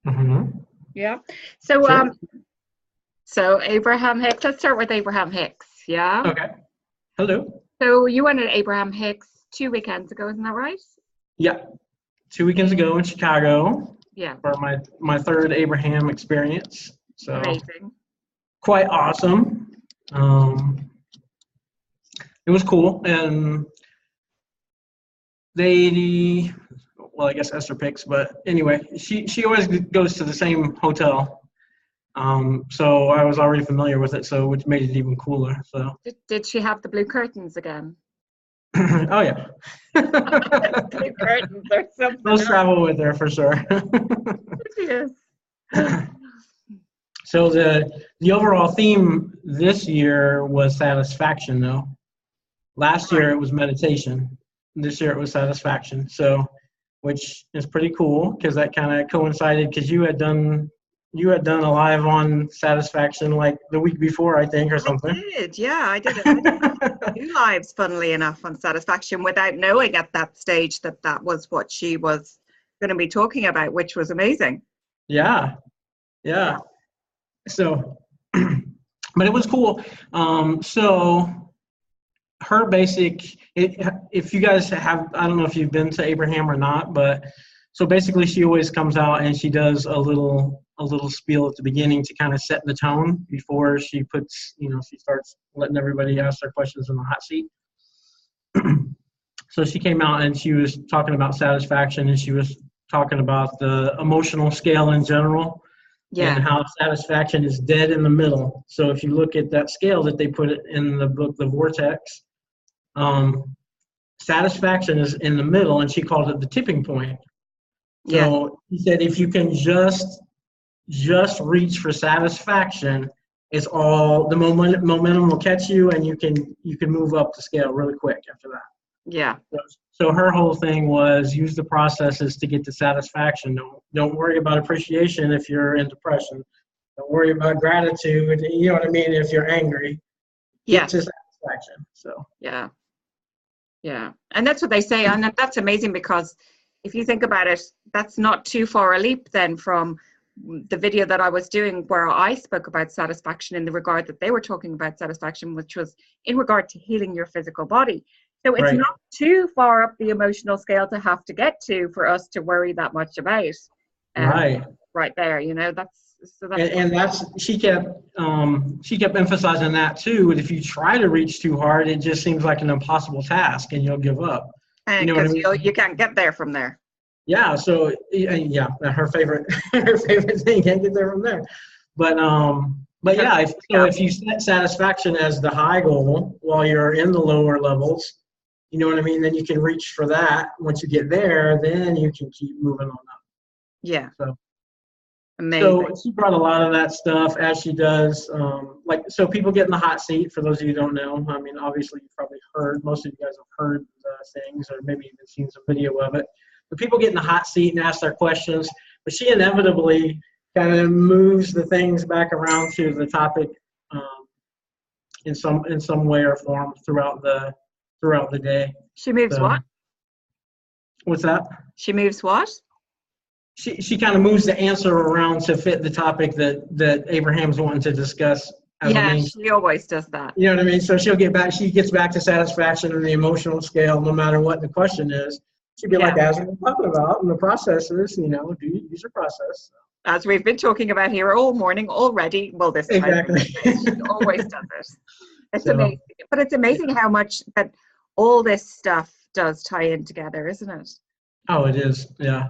Mm-hmm. Yeah. So, Sure. so Abraham Hicks, let's start with Abraham Hicks. Yeah. Okay. Hello. So you went at Abraham Hicks 2 weekends ago, isn't that right? Yeah. 2 weekends ago in Chicago Yeah. for my third Abraham experience. So Amazing. quite awesome. Um, it was cool, and they, well, I guess Esther picks, but anyway, she always goes to the same hotel. So I was already familiar with it, so which made it even cooler. So, Did she have the blue curtains again? oh yeah, Blue curtains or something those else. travel with her for sure. Yes. So the overall theme this year was satisfaction, though. Last year Right. it was meditation. This year it was satisfaction. So, which is pretty cool because that kind of coincided because you had done a live on satisfaction like the week before, I think, or I something. did. Yeah, I did. I did two lives, funnily enough, on satisfaction without knowing at that stage that that was what she was going to be talking about, which was amazing. Yeah, yeah. So, but it was cool. So her basic, if you guys have, I don't know if you've been to Abraham or not, but so basically she always comes out and she does a little spiel at the beginning to kind of set the tone before she puts, she starts letting everybody ask their questions in the hot seat. So she came out and she was talking about satisfaction, and she was talking about the emotional scale in general and Yeah. how satisfaction is dead in the middle. So if you look at that scale that they put it in the book, The Vortex, um, satisfaction is in the middle, and she called it the tipping point. Yeah. So he said if you can just reach for satisfaction, it's all the momentum will catch you, and you can move up the scale really quick after that. Yeah. So her whole thing was use the processes to get to satisfaction. Don't worry about appreciation if you're in depression. Don't worry about gratitude. You know what I mean? If you're angry, get Yes. to satisfaction. So Yeah. Yeah. And that's what they say. And that's amazing because if you think about it, that's not too far a leap then from the video that I was doing where I spoke about satisfaction in the regard that they were talking about satisfaction, which was in regard to healing your physical body. So it's right, not too far up the emotional scale to have to get to for us to worry that much about. Um, right. right there, that's so that's And that's she kept emphasizing that too. And if you try to reach too hard, it just seems like an impossible task, and you'll give up. You know what I because mean? you can't get there from there. Yeah. So yeah, her favorite her favorite thing, can't get there from there. But yeah, if you set satisfaction as the high goal while you're in the lower levels, you know what I mean. Then you can reach for that. Once you get there, then you can keep moving on up. Yeah, So. So amazing. she brought a lot of that stuff as she does. So people get in the hot seat. For those of you who don't know, I mean, obviously you've probably heard. Most of you guys have heard things, or maybe even seen some video of it. But people get in the hot seat and ask their questions. But she inevitably kind of moves the things back around to the topic in some way or form throughout the day. She moves So what? what's that? She moves what? She kind of moves the answer around to fit the topic that Abraham's wanting to discuss as a Yeah, main. she always does that. You know what I mean? So she gets back to satisfaction in the emotional scale, no matter what the question is. She'd be Yeah, like, as we're talking about, and the processes, do you use your process? as we've been talking about here all morning already. Well, this time Exactly. she always does it. It's So, amazing, but it's yeah. amazing how much that all this stuff does tie in together, isn't it? Oh, it is. Yeah.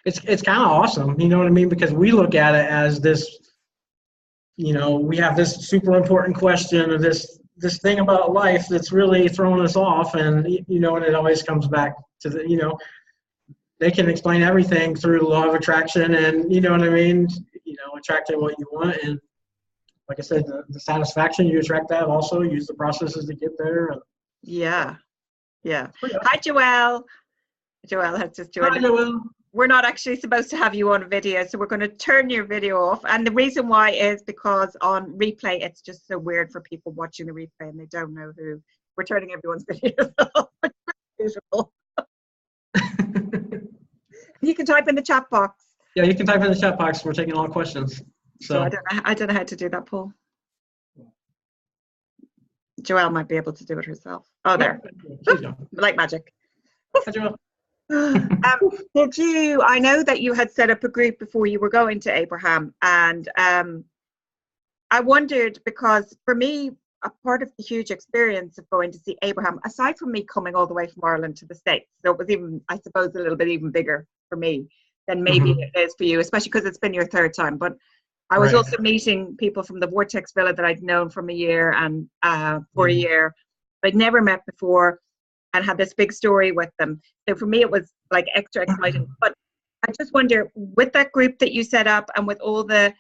It's kind of awesome. You know what I mean? Because we look at it as this, we have this super important question, or this thing about life that's really throwing us off, and and it always comes back to they can explain everything through the law of attraction, and you know what I mean, attracting what you want, and like I said, the satisfaction, you attract that. Also use the processes to get there, and so Yeah, yeah. it's pretty Hi, awesome. Joelle. Joelle has just Hi, joined us. Joel. We're not actually supposed to have you on video, so we're going to turn your video off. And the reason why is because on replay, it's just so weird for people watching the replay and they don't know who. We're turning everyone's videos off. Beautiful. You can type in the chat box Yeah, you can type in the chat box. We're taking all questions. So I don't know how to do that, Paul. Joelle might be able to do it herself. Oh, there. Like magic. Hi, Joelle. Did you, I know that you had set up a group before you were going to Abraham, and I wondered, because for me, a part of the huge experience of going to see Abraham, aside from me coming all the way from Ireland to the States, so it was even, I suppose, a little bit even bigger for me than maybe it is for you, especially because it's been your third time. But I was also meeting people from the Vortex Villa that I'd known from a year and for a year, but I'd never met before, and had this big story with them. So for me, it was like extra exciting. But I just wonder, with that group that you set up and with all the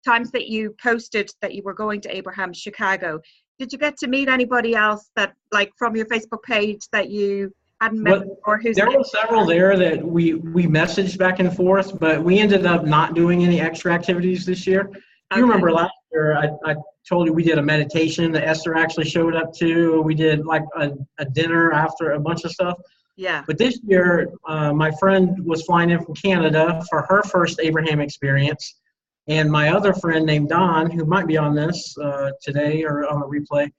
times that you posted that you were going to Abraham Chicago, did you get to meet anybody else that, like, from your Facebook page that you hadn't met before? There were several there that we messaged back and forth, but we ended up not doing any extra activities this year. You remember last year, I told you we did a meditation that Esther actually showed up to. We did like a dinner after a bunch of stuff. Yeah. But this year, my friend was flying in from Canada for her first Abraham experience. And my other friend named Don, who might be on this today or on the replay,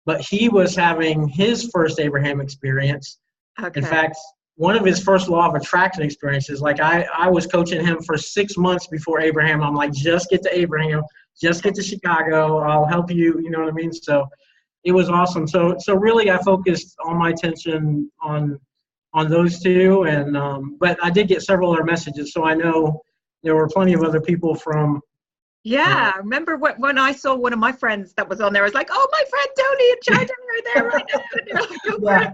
but he was having his first Abraham experience. Okay. In fact, one of his first law of attraction experiences, like I was coaching him for 6 months before Abraham. I'm like, just get to Abraham, just get to Chicago. I'll help you. You know what I mean? So it was awesome. So really, I focused all my attention on those two. And but I did get several other messages, so I know there were plenty of other people from. Yeah, I remember when I saw one of my friends that was on there, I was like, oh, my friend Tony and Jordan are there right now. And they're like, oh, Yeah.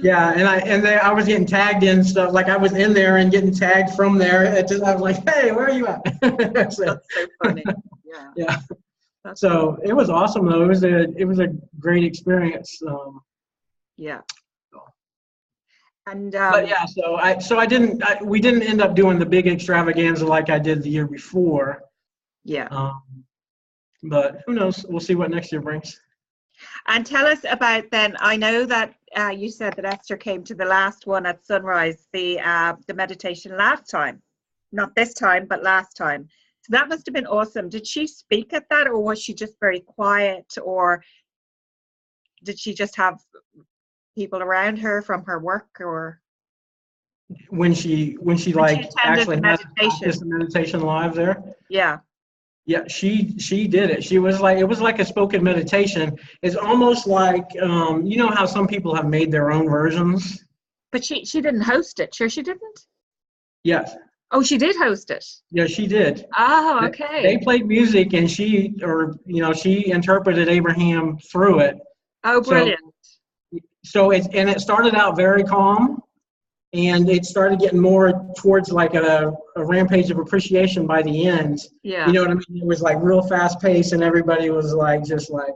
Yeah, and I was getting tagged in stuff. Like I was in there and getting tagged from there. I was like, hey, where are you at? That's so funny. Yeah. Yeah. So it was awesome though. It was a great experience. Yeah. And but yeah, we didn't end up doing the big extravaganza like I did the year before. Yeah. But who knows? We'll see what next year brings. And tell us about then. I know that you said that Esther came to the last one at Sunrise, the meditation last time, not this time, but last time. So that must have been awesome. Did she speak at that, or was she just very quiet, or did she just have people around her from her work, or when she like actually had the meditation live there? Yeah, she did it. She was like, it was like a spoken meditation. It's almost like you know how some people have made their own versions. But she didn't host it. Sure, she didn't. Yes. Oh, she did host it. Yeah, she did. Oh, okay. They played music and she interpreted Abraham through it. Oh, brilliant. So it started out very calm, and it started getting more towards like a rampage of appreciation by the end. Yeah. You know what I mean? It was like real fast paced, and everybody was like just like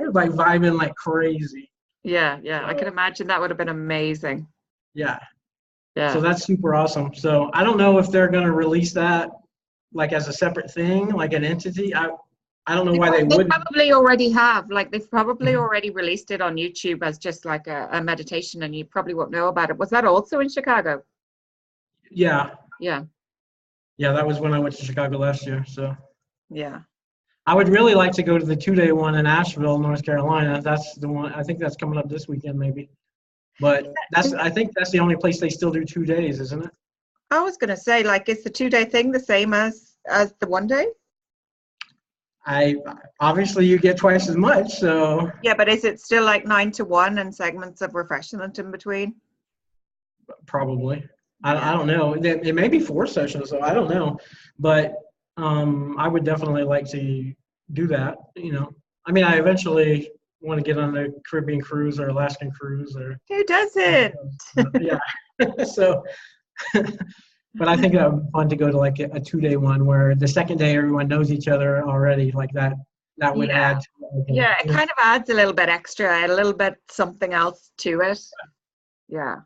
vibing like crazy. Yeah, I can imagine that would have been amazing. Yeah. So that's super awesome. So I don't know if they're going to release that like as a separate thing, like an entity. I don't know why they wouldn't. They probably already have. Like they've probably already released it on YouTube as just like a meditation, and you probably won't know about it. Was that also in Chicago? Yeah. Yeah. Yeah, that was when I went to Chicago last year. So. Yeah. I would really like to go to the 2-day one in Asheville, North Carolina. That's the one. I think that's coming up this weekend, maybe. But I think that's the only place they still do 2 days, isn't it? I was gonna say, like, is the 2-day thing the same as the 1 day? Obviously you get twice as much, so. Yeah, but is it still like 9 to 1 and segments of refreshment in between? Probably. I don't know. It may be 4 sessions, so I don't know. But I would definitely like to do that. I mean, I eventually want to get on a Caribbean cruise or Alaskan cruise or. Who doesn't? Yeah. So. But I think that would be fun to go to like a 2-day one where the second day everyone knows each other already. Like that would add. Yeah, it kind of adds a little bit extra, a little bit something else to it. Yeah.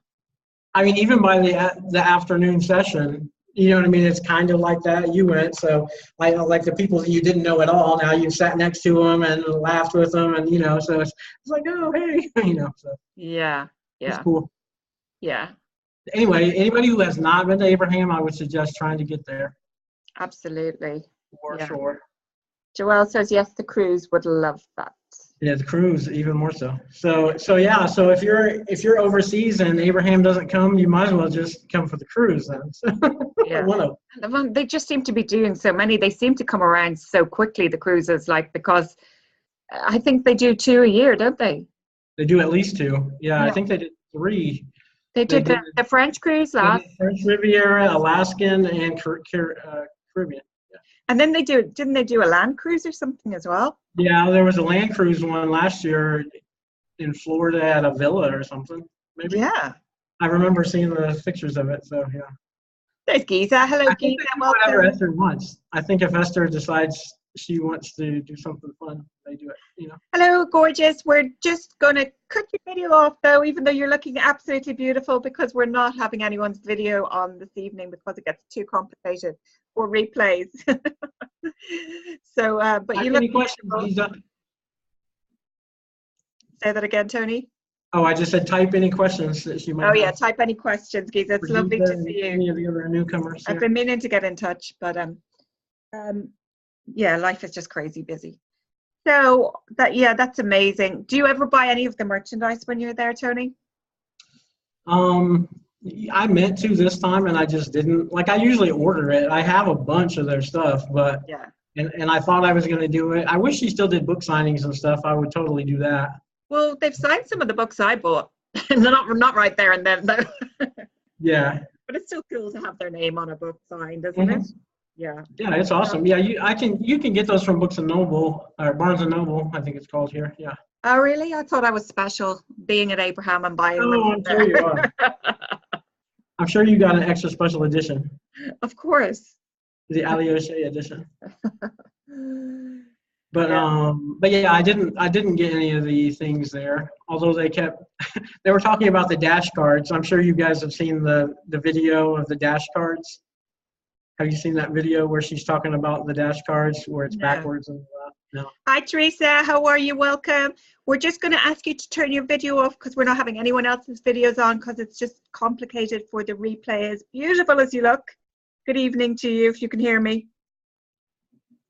I mean, even by the afternoon session, you know what I mean? It's kind of like that. You went, so like the people that you didn't know at all, now you sat next to them and laughed with them, and so it's like, oh hey, So yeah, it's cool. Yeah. Anyway, anybody who has not been to Abraham, I would suggest trying to get there Absolutely. for Yeah. sure. Joelle says, yes, the crews would love that. Yeah, the cruise even more so. So yeah. So if you're overseas and Abraham doesn't come, you might as well just come for the cruise then. So, Yeah. one of They just seem to be doing so many. They seem to come around so quickly, the cruises, like, because I think they do 2 a year, don't they? they do at least 2. Yeah, I Yeah. think they did 3. They They did did the French cruise they did last, French Riviera, Alaskan, and Caribbean. and then didn't they do a land cruise or something as well? Yeah, there was a land cruise one last year in Florida at a villa or something. Maybe Yeah. I remember seeing the pictures of it. So yeah, There's Giza. Hello, I think Giza. they do whatever Welcome. Esther wants. I think if Esther decides she wants to do something fun, they do it. You know. Hello, gorgeous. We're just going to cut your video off, though, even though you're looking absolutely beautiful, because we're not having anyone's video on this evening because it gets too complicated for replays. So, but you look Any questions? beautiful. Say that again, Tony. Oh, I just said type any questions that she might Oh, have. yeah, type any questions, Giza. It's lovely to see you. Any of the other newcomers. I've been meaning to get in touch, but yeah, life is just crazy busy. So that's amazing. Do you ever buy any of the merchandise when you're there, Tony? I meant to this time and I just didn't. Like, I usually order it. I have a bunch of their stuff, but Yeah. and I thought I was going to do it. I wish she still did book signings and stuff. I would totally do that. Well, they've signed some of the books I bought. not right there and then, though. Yeah. But it's still cool to have their name on a book signed, isn't it? Yeah. Yeah, it's awesome. Yeah, you can get those from Books and Noble or Barnes and Noble, I think it's called here. Yeah. Oh, really? I thought I was special being at Abraham and buying them. Oh, I'm sure you are. I'm sure you got an extra special edition, Of course. the Ali O'Shea edition. But yeah, I didn't get any of the things there. Although they were talking about the dash cards. I'm sure you guys have seen the video of the dash cards. Have you seen that video where she's talking about the dash cards where it's backwards and no? Hi, Teresa. How are you? Welcome. We're just going to ask you to turn your video off because we're not having anyone else's videos on because it's just complicated for the replay. As beautiful as you look. Good evening to you if you can hear me.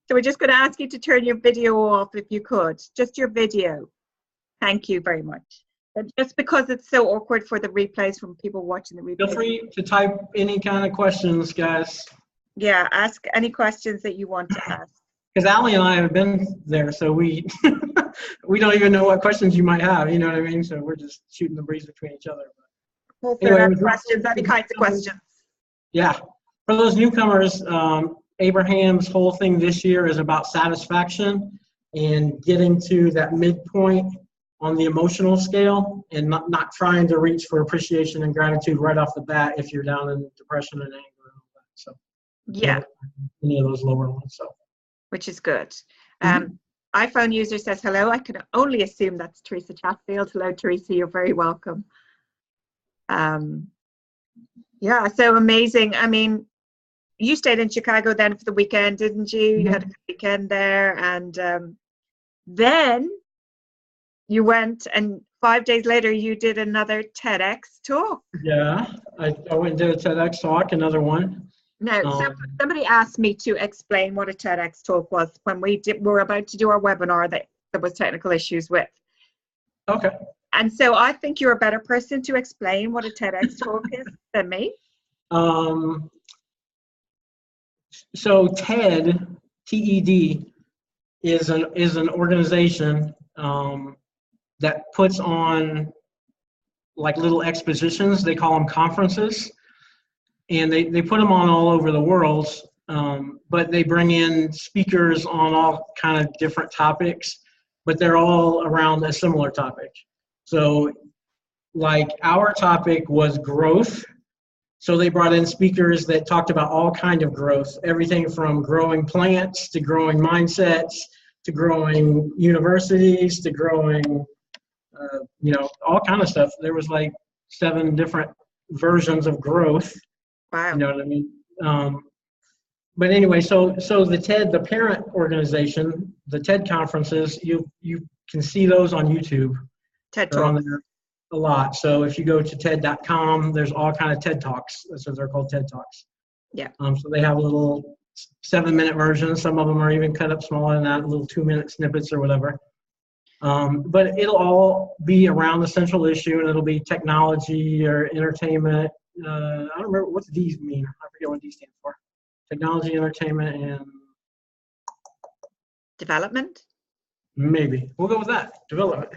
So we're just going to ask you to turn your video off if you could. Just your video. Thank you very much. And just because it's so awkward for the replays from people watching the replays. Feel free to type any kind of questions, guys. Yeah, ask any questions that you want to ask. Because Ali and I have been there, so we we don't even know what questions you might have. You know what I mean? So we're just shooting the breeze between each other. We'll fill out questions, any kinds of questions. Yeah, for those newcomers, Abraham's whole thing this year is about satisfaction and getting to that midpoint on the emotional scale and not trying to reach for appreciation and gratitude right off the bat if you're down in depression and anger and all that. So yeah, any of those lower ones. So which is good. iPhone user says hello. I can only assume that's Teresa Chatfield. Hello, Teresa. You're very welcome. Yeah, so amazing. I mean, you stayed in Chicago then for the weekend, didn't you? You had a good weekend there, and then you went, and 5 days later you did another TEDx talk. Yeah, I went and did a TEDx talk, another one. No, so somebody asked me to explain what a TEDx talk was when we were about to do our webinar that there was technical issues with. Okay. And so I think you're a better person to explain what a TEDx talk is than me. So TED, TED, is an organization that puts on like little expositions. They call them conferences, and they put them on all over the world. But they bring in speakers on all kind of different topics, but they're all around a similar topic. So, like our topic was growth. So they brought in speakers that talked about all kind of growth, everything from growing plants to growing mindsets to growing universities to growing, all kind of stuff. There was like 7 different versions of growth. Wow. You know what I mean? But anyway, so the TED, the parent organization, the TED conferences, you can see those on YouTube. TED Talks. a lot. So if you go to TED.com, there's all kind of TED Talks. That's what they're called, TED Talks. Yeah. So they have little 7-minute versions. Some of them are even cut up smaller than that, little 2-minute snippets or whatever. But it'll all be around the central issue, and it'll be technology or entertainment. I don't remember what the D's mean. I forget what D stands for. Technology, entertainment, and Development? maybe. We'll go with that. Development.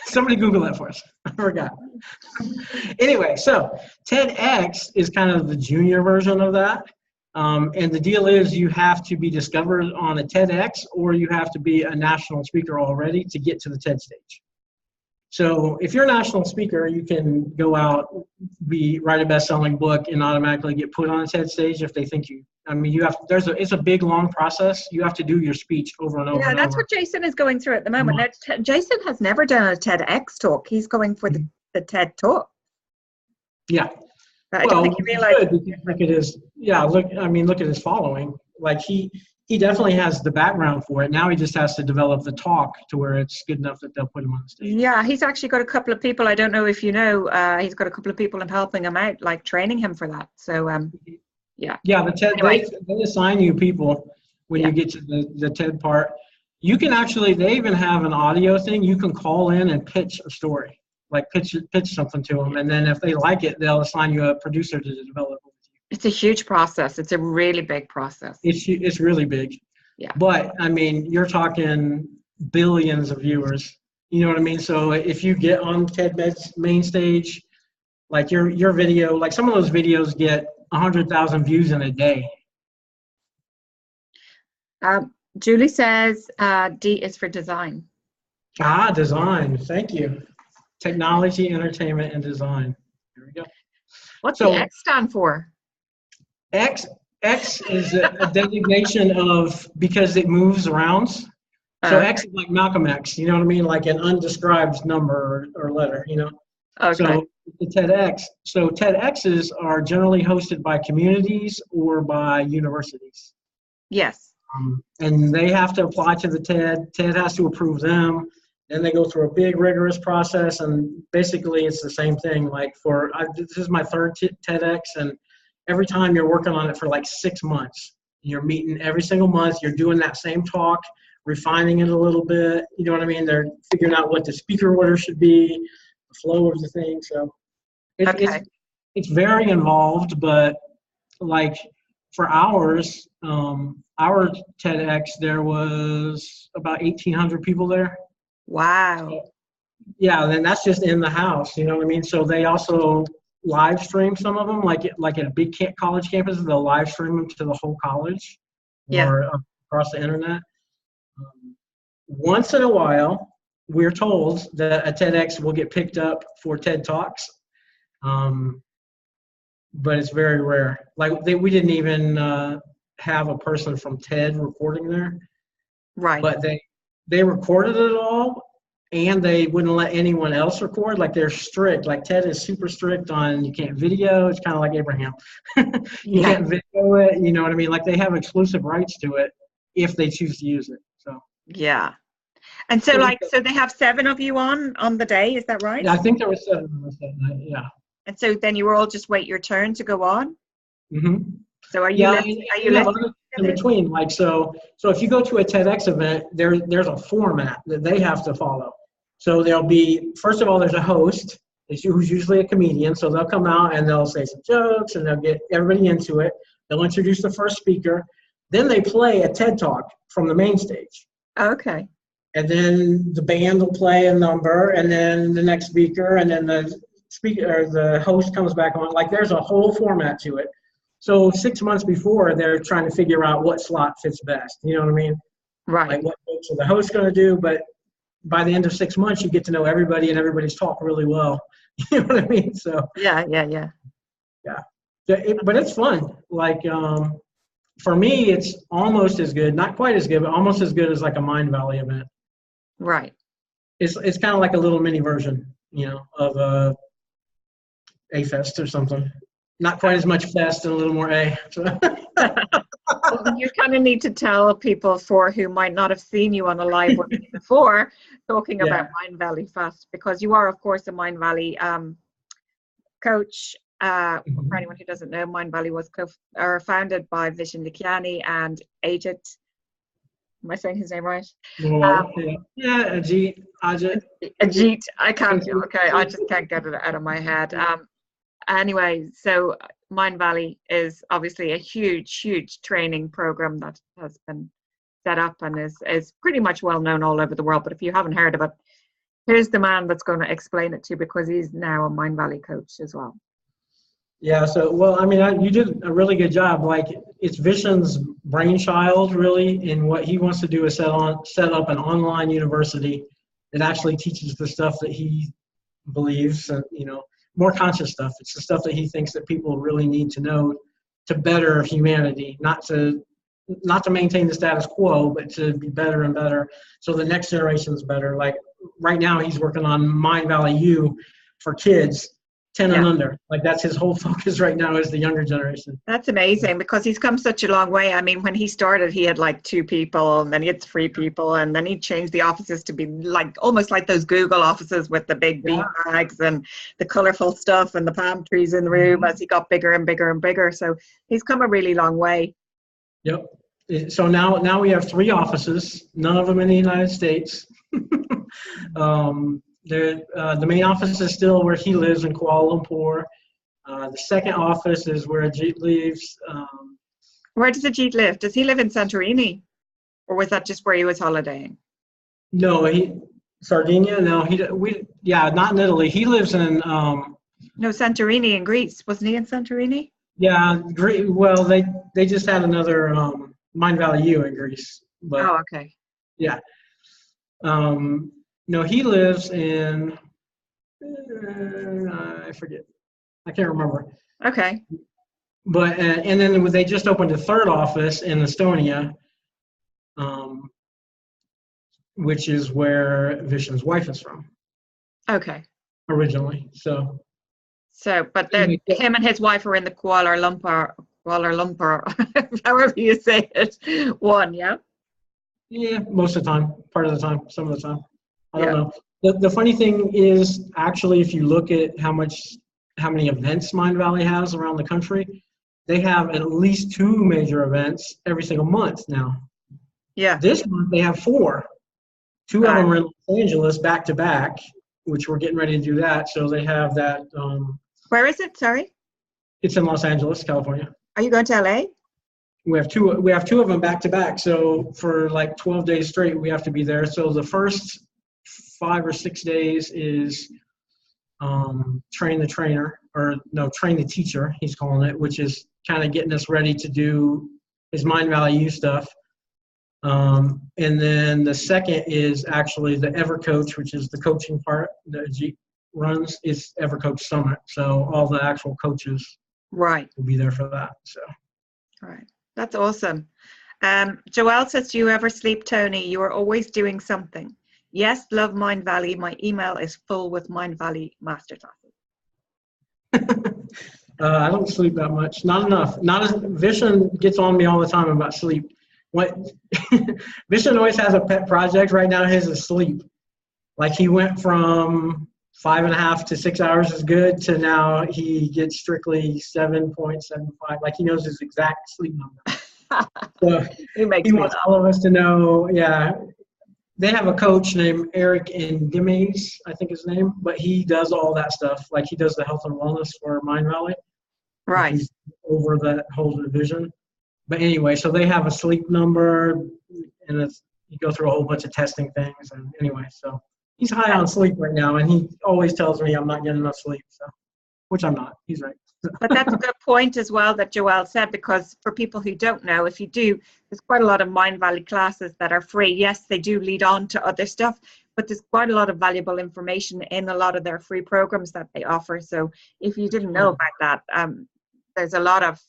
Somebody Google that for us. I forgot. Anyway, so TEDx is kind of the junior version of that. And the deal is you have to be discovered on a TEDx, or you have to be a national speaker already to get to the TED stage. So if you're a national speaker, you can go out, write a best-selling book, and automatically get put on a TED stage if they think you. I mean, it's a big, long process. You have to do your speech over and over. Yeah, that's what Jason is going through at the moment. Now, Jason has never done a TEDx talk. He's going for the TED talk. Yeah. But I don't think he realized. Look at his, look at his following. Like he definitely has the background for it. Now he just has to develop the talk to where it's good enough that they'll put him on the stage. Yeah, he's actually got a couple of people. I don't know if you know. He's got a couple of people helping him out, like training him for that. So, yeah. Yeah, the TED, anyway. They assign you people when you get to the TED part. You can actually, they even have an audio thing. You can call in and pitch a story, like pitch something to them. And then if they like it, they'll assign you a producer to develop it with you. It's a huge process. It's a really big process. It's really big. Yeah. But, I mean, you're talking billions of viewers. You know what I mean? So if you get on TED's main stage, like your video, like some of those videos get 100,000 views in a day. Julie says D is for design. Design. Thank you. Technology, entertainment, and design. Here we go. What's the X stand for? X is a designation of, because it moves around. So X is like Malcolm X. You know what I mean? Like an undescribed number or letter. You know. Okay. So the TEDx. So TEDx's are generally hosted by communities or by universities. Yes. And they have to apply to the TED. TED has to approve them. Then they go through a big rigorous process, and basically it's the same thing. Like this is my third TEDx, and every time you're working on it for like 6 months. You're meeting every single month. You're doing that same talk, refining it a little bit. You know what I mean? They're figuring out what the speaker order should be, the flow of the thing. So it's very involved, but like for ours, our TEDx, there was about 1,800 people there. Wow. So, yeah, then that's just in the house, you know what I mean? So they also live stream some of them, like at a big college campus, they'll live stream them to the whole college or across the internet. Once in a while, we're told that a TEDx will get picked up for TED Talks, but it's very rare. Like we didn't even have a person from TED recording there. Right. But they recorded it all, and they wouldn't let anyone else record. Like they're strict. Like TED is super strict on you can't video. It's kind of like Abraham. You can't video it. You know what I mean? Like they have exclusive rights to it if they choose to use it. So yeah. And so so they have 7 of you on the day. Is that right? Yeah, I think there were 7 of us that night. Yeah. And so then you all just wait your turn to go on. Mm-hmm. So are you in between? Like so if you go to a TEDx event, there's a format that they have to follow. So there'll be, first of all, there's a host who's usually a comedian. So they'll come out and they'll say some jokes and they'll get everybody into it. They'll introduce the first speaker. Then they play a TED Talk from the main stage. Okay. And then the band will play a number, and then the next speaker, and then the speaker or the host comes back on. Like there's a whole format to it. So 6 months before, they're trying to figure out what slot fits best. You know what I mean? Right. Like what jokes are the host going to do? But by the end of 6 months, you get to know everybody, and everybody's talk really well. You know what I mean? So yeah. But it's fun. Like for me, it's almost as good, not quite as good, but almost as good as like a Mindvalley event. Right. It's kind of like a little mini version, you know, of a fest or something. Not quite as much fest and a little more A. So. Well, you kind of need to tell people who might not have seen you on a live one before talking about Mindvalley fast, because you are, of course, a Mindvalley coach. For anyone who doesn't know, Mindvalley was founded by Vishen Lakhiani and Ajit. Am I saying his name right? Ajit. Ajit. I can't. Okay, I just can't get it out of my head. Anyway, so Mindvalley is obviously a huge training program that has been set up and is pretty much well known all over the world. But if you haven't heard of it, here's the man that's going to explain it to you, because he's now a Mindvalley coach as well. Yeah, so, well, I mean, you did a really good job. Like, it's Vishen's brainchild, really, and what he wants to do is set up an online university that actually teaches the stuff that he believes, more conscious stuff. It's the stuff that he thinks that people really need to know to better humanity, not to maintain the status quo, but to be better and better, so the next generation is better. Like, right now, he's working on Mindvalley U for kids 10 and under. Like, that's his whole focus right now, is the younger generation. That's amazing, because he's come such a long way. I mean, when he started, he had like 2 people, and then he had 3 people, and then he changed the offices to be like almost like those Google offices with the big bean bags and the colorful stuff and the palm trees in the room as he got bigger and bigger and bigger. So he's come a really long way. Yep. So now we have 3 offices, none of them in the United States. The main office is still where he lives in Kuala Lumpur. The second office is where Ajit lives. Where does Ajit live? Does he live in Santorini? Or was that just where he was holidaying? No, Sardinia? No, not in Italy. He lives in... no, Santorini in Greece. Wasn't he in Santorini? Yeah, well, they just had another Mindvalley U in Greece. But, oh, okay. Yeah. No, he lives in, I forget. I can't remember. Okay. But, and then they just opened a 3rd office in Estonia, which is where Vishen's wife is from. Okay. Originally, so. But him and his wife are in the Kuala Lumpur, however you say it, one, yeah? Yeah, most of the time, part of the time, some of the time. I don't know. The funny thing is, actually, if you look at how many events Mindvalley has around the country, they have at least 2 major events every single month now. Yeah. This month they have 4. 2 of them are in Los Angeles back to back, which we're getting ready to do that. So they have that. Where is it? Sorry. It's in Los Angeles, California. Are you going to LA? We have 2 of them back to back. So for like 12 days straight, we have to be there. So the first 5 or 6 days is train the trainer, or no, train the teacher, he's calling it, which is kind of getting us ready to do his Mindvalley U stuff. And then the second is actually the EverCoach, which is the coaching part that Ajit runs, is EverCoach Summit. So all the actual coaches will be there for that. So. All right. That's awesome. Joelle says, do you ever sleep, Tony? You are always doing something. Yes, love Mindvalley. My email is full with Mindvalley masterclasses. I don't sleep that much. Not enough. Not as Vishen gets on me all the time about sleep. Vishen always has a pet project. Right now, his is sleep. Like, he went from 5.5 to 6 hours is good to now he gets strictly 7.75. Like, he knows his exact sleep number. So he wants all of us to know. Yeah. They have a coach named Eric Indimes, I think his name, but he does all that stuff. Like, he does the health and wellness for Mindvalley. Right. He's over that whole division. But anyway, so they have a sleep number, and you go through a whole bunch of testing things. And anyway, so he's high on sleep right now, and he always tells me I'm not getting enough sleep. So, which I'm not. He's right. But that's a good point as well that Joelle said, because for people who don't know, if you do, there's quite a lot of Mindvalley classes that are free. Yes, they do lead on to other stuff, but there's quite a lot of valuable information in a lot of their free programs that they offer. So if you didn't know about that, there's a lot of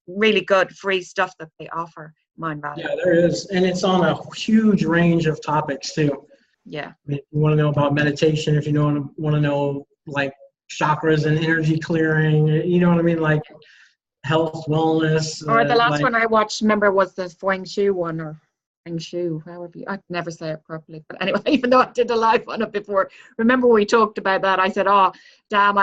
really good free stuff that they offer, Mindvalley. Yeah, there is. And it's on a huge range of topics too. Yeah. I mean, if you want to know about meditation, if you want to know like chakras and energy clearing, you know what I mean? Like health, wellness. Or the last one I watched, remember, was the Feng Shui one, or Feng Shui, however I can never say it properly. But anyway, even though I did a live on it before, remember we talked about that. I said, oh, damn,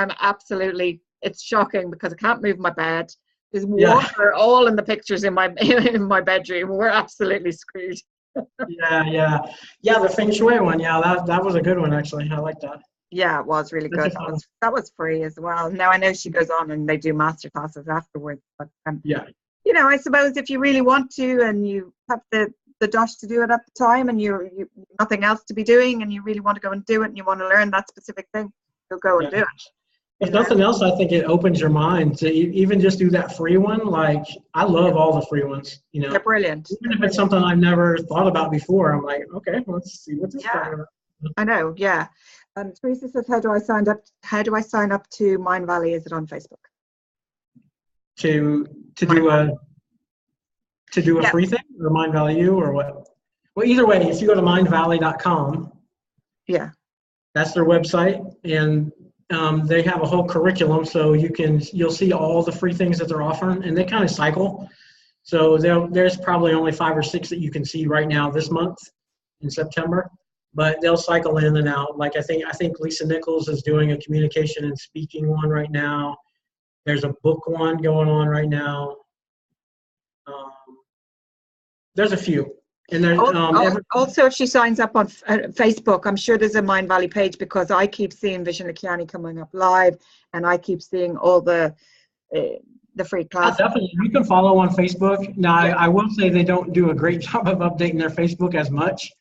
it's shocking because I can't move my bed. There's water all in the pictures in my bedroom. We're absolutely screwed. Yeah. The Feng Shui one. Yeah, that was a good one actually. I like that. Yeah, it was really good. That was free as well. Now I know she goes on and they do master classes afterwards. But I suppose if you really want to and you have the dosh to do it at the time and you nothing else to be doing and you really want to go and do it and you want to learn that specific thing, you'll go and do it. If nothing else, I think it opens your mind to even just do that free one. Like, I love all the free ones, They're brilliant. Even if it's something I've never thought about before, I'm like, okay, let's see what this is about. I know, yeah. Teresa says, how do I sign up to Mindvalley? Is it on Facebook? To do a free thing, or Mindvalley U, or what? Well, either way, if you go to mindvalley.com, that's their website, and they have a whole curriculum, so you'll see all the free things that they're offering, and they kind of cycle. So there's probably only 5 or 6 that you can see right now this month in September, but they'll cycle in and out. Like I think Lisa Nichols is doing a communication and speaking one right now. There's a book one going on right now. There's a few. And there's also, if she signs up on Facebook, I'm sure there's a Mindvalley page because I keep seeing Vision Lakiani coming up live, and I keep seeing all the free classes. Definitely, you can follow on Facebook. Now, I will say they don't do a great job of updating their Facebook as much.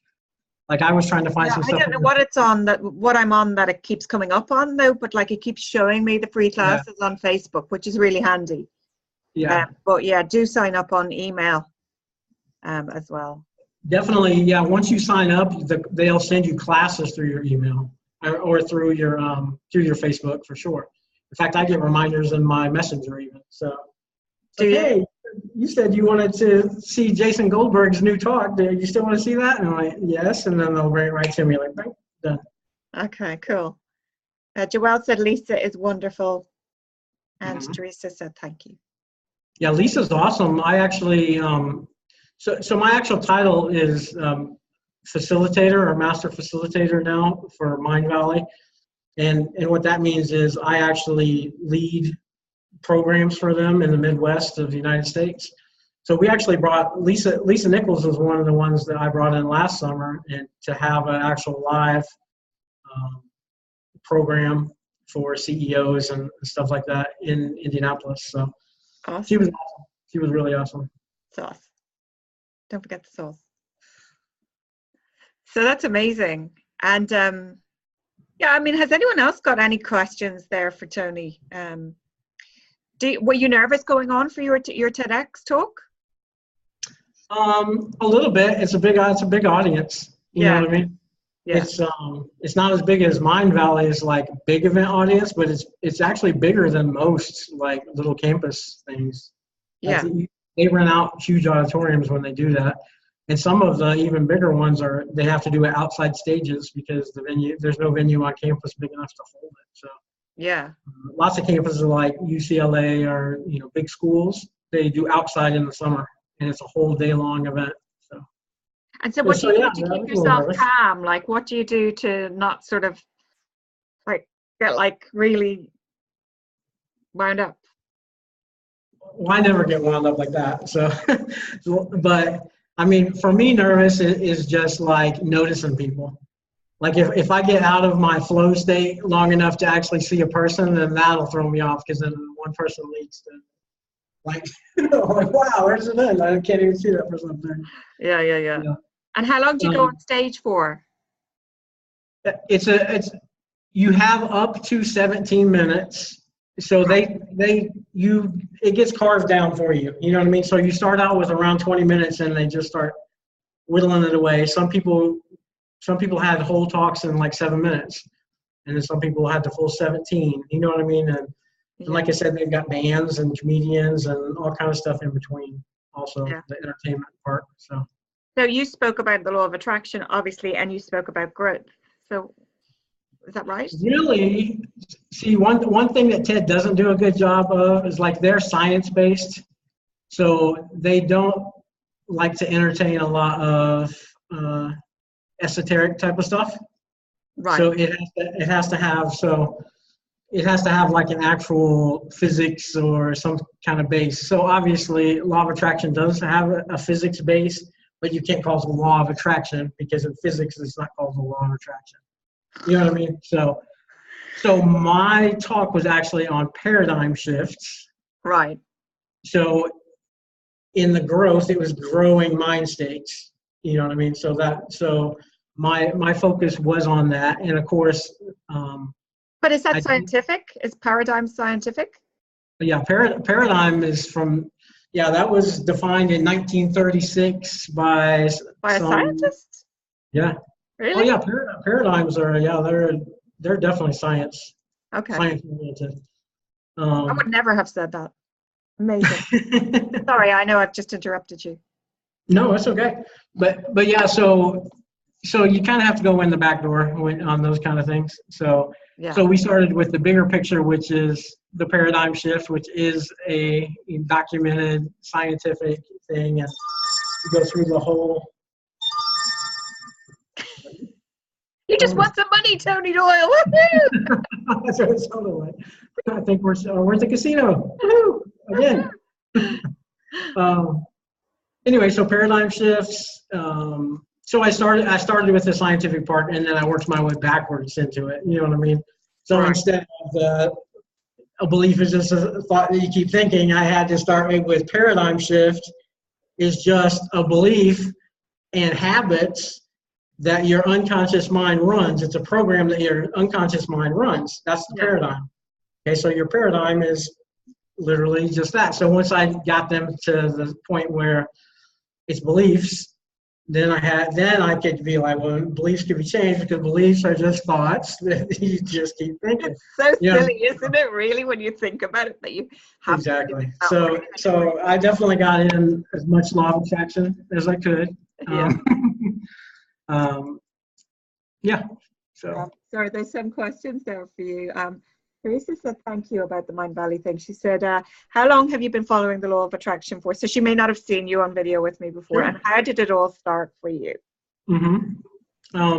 Like I was trying to find some stuff. I don't know what I'm on that it keeps coming up on though, but like it keeps showing me the free classes on Facebook, which is really handy. Yeah. But do sign up on email as well. Definitely, yeah. Once you sign up, they'll send you classes through your email or through your Facebook for sure. In fact, I get reminders in my Messenger even. So, hey, you said you wanted to see Jason Goldberg's new talk. Do you still want to see that? And I'm like, yes. And then they'll bring it right to me, like, bang, done. Okay, cool. Joelle said Lisa is wonderful, and Teresa said thank you. Yeah, Lisa's awesome. I actually. So my actual title is facilitator or master facilitator now for Mindvalley. And what that means is I actually lead programs for them in the Midwest of the United States. So we actually brought Lisa Nichols is one of the ones that I brought in last summer and to have an actual live program for CEOs and stuff like that in Indianapolis. So awesome. She was awesome. She was really awesome. Sauce. Don't forget the sauce. So that's amazing. And I mean, has anyone else got any questions there for Tony? Were you nervous going on for your TEDx talk? A little bit. It's a big audience. You know what I mean? Yeah. It's not as big as Mindvalley's like big event audience, but it's actually bigger than most like little campus things. Yeah. They rent out huge auditoriums when they do that. And some of the even bigger ones they have to do it outside stages because there's no venue on campus big enough to hold it. So lots of campuses like UCLA or big schools, they do outside in the summer and it's a whole day long event. So what do you do to keep yourself calm? Like what do you do to not sort of like get like really wound up? Well, I never get wound up like that. So, but I mean, for me, nervous is just like noticing people. Like if I get out of my flow state long enough to actually see a person, then that'll throw me off because then one person leads to like, like wow, where's it in? I can't even see that person up there. Yeah. And how long do you go on stage for? You have up to 17 minutes. So it gets carved down for you. You know what I mean? So you start out with around 20 minutes and they just start whittling it away. Some people had whole talks in like 7 minutes, and then some people had the full 17. You know what I mean? And like I said, they've got bands and comedians and all kind of stuff in between. Also, the entertainment part. So you spoke about the law of attraction, obviously, and you spoke about growth. So. Is that right? Really, see, one thing that TED doesn't do a good job of is like they're science-based. So they don't, like to entertain a lot of esoteric type of stuff. Right. So it has to have like an actual physics or some kind of base. So obviously, law of attraction does have a physics base, but you can't call it the law of attraction because in physics it's not called the law of attraction. You know what I mean? So my talk was actually on paradigm shifts. Right. So in the growth, it was growing mind states. You know what I mean? So my focus was on that, and of course. But is that scientific? Is paradigm scientific? Yeah, paradigm is from, that was defined in 1936 by a scientist? Yeah. Really? Oh yeah, paradigms are, they're definitely science. Okay. Science oriented. I would never have said that. Amazing. Sorry, I know I've just interrupted you. No, it's okay. But yeah, so you kind of have to go in the back door on those kind of things. So we started with the bigger picture, which is the paradigm shift, which is a documented scientific thing, and you go through the whole. You just want some money, Tony Doyle. That's what it sounded like. I think we're at the casino. Woo-hoo! Again. Anyway, so paradigm shifts. So I started with the scientific part, and then I worked my way backwards into it. You know what I mean? So instead of a belief is just a thought that you keep thinking, I had to start with paradigm shift is just a belief and habits that your unconscious mind runs. It's a program that your unconscious mind runs. That's the paradigm. Okay, so your paradigm is literally just that. So once I got them to the point where it's beliefs, then I could be like, well, beliefs can be changed because beliefs are just thoughts that you just keep thinking. It's so silly, isn't it, really, when you think about it, that you have exactly. So I definitely got in as much law of attraction as I could. Sorry, there's some questions there for you. Teresa said thank you about the Mindvalley thing. She said, how long have you been following the law of attraction for? So she may not have seen you on video with me before. Sure. And how did it all start for you?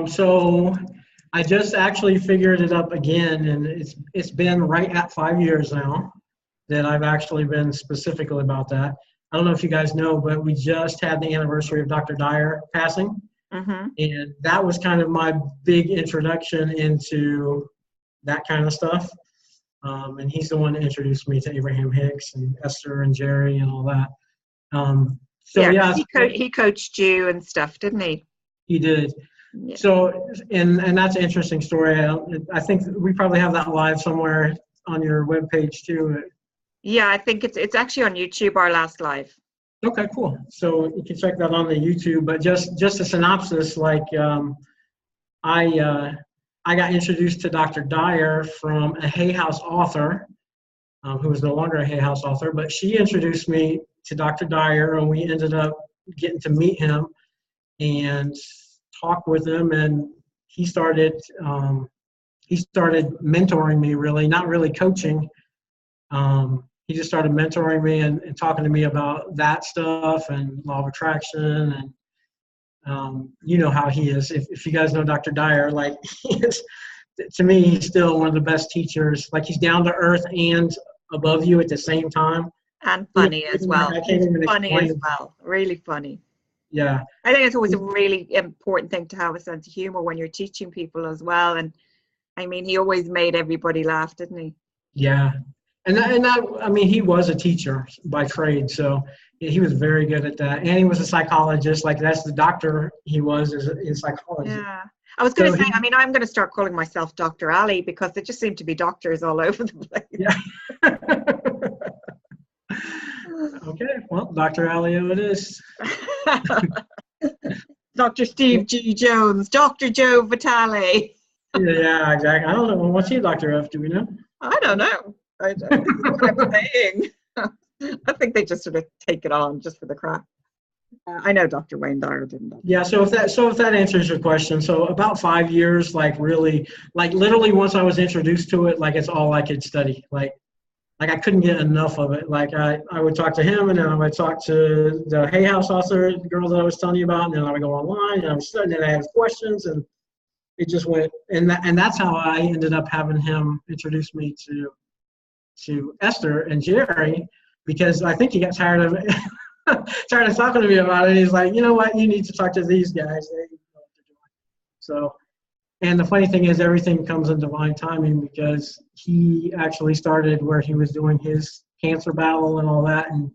So I just actually figured it up again, and it's been right at 5 years now that I've actually been specifically about that. I don't know if you guys know, but we just had the anniversary of Dr. Dyer passing. And that was kind of my big introduction into that kind of stuff. And he's the one that introduced me to Abraham Hicks and Esther and Jerry and all that. He coached you and stuff, didn't he? He did. Yeah. So, and that's an interesting story. I think we probably have that live somewhere on your webpage too. Yeah, I think it's actually on YouTube, our last live. Okay, cool. So you can check that on the YouTube. But just a synopsis, like I got introduced to Dr. Dyer from a Hay House author, who is no longer a Hay House author, but she introduced me to Dr. Dyer, and we ended up getting to meet him and talk with him, and he started mentoring me, really, not really coaching. He just started mentoring me and talking to me about that stuff and law of attraction, and you know how he is. If you guys know Dr. Dyer, like, he is, to me, he's still one of the best teachers. Like, he's down to earth and above you at the same time. And funny as well. Funny as well. Really funny. Yeah. I think it's always a really important thing to have a sense of humor when you're teaching people as well. And I mean, he always made everybody laugh, didn't he? Yeah. And that, I mean, he was a teacher by trade, so he was very good at that. And he was a psychologist, like that's the doctor he was in psychology. Yeah. I was going to say, I mean, I'm going to start calling myself Dr. Allie because there just seem to be doctors all over the place. Yeah. Okay, well, Dr. Allie it is. Dr. Steve G. Jones, Dr. Joe Vitale. Yeah, exactly. I don't know. What's he a doctor of? Do we know? I don't know. I don't know what I'm saying. I think they just sort of take it on just for the crap. I know Dr. Wayne Dyer didn't. Yeah, so if that answers your question, so about 5 years, like really, like literally once I was introduced to it, like it's all I could study. Like like I couldn't get enough of it. Like I would talk to him, and then I would talk to the Hay House author, the girl that I was telling you about, and then I would go online, and I was studying, and I had questions, and it just went, and that's how I ended up having him introduce me to Esther and Jerry, because I think he got tired of it, tired of talking to me about it. He's like, you know what, you need to talk to these guys. They know what they're doing. So, and the funny thing is, everything comes in divine timing, because he actually started where he was doing his cancer battle and all that, and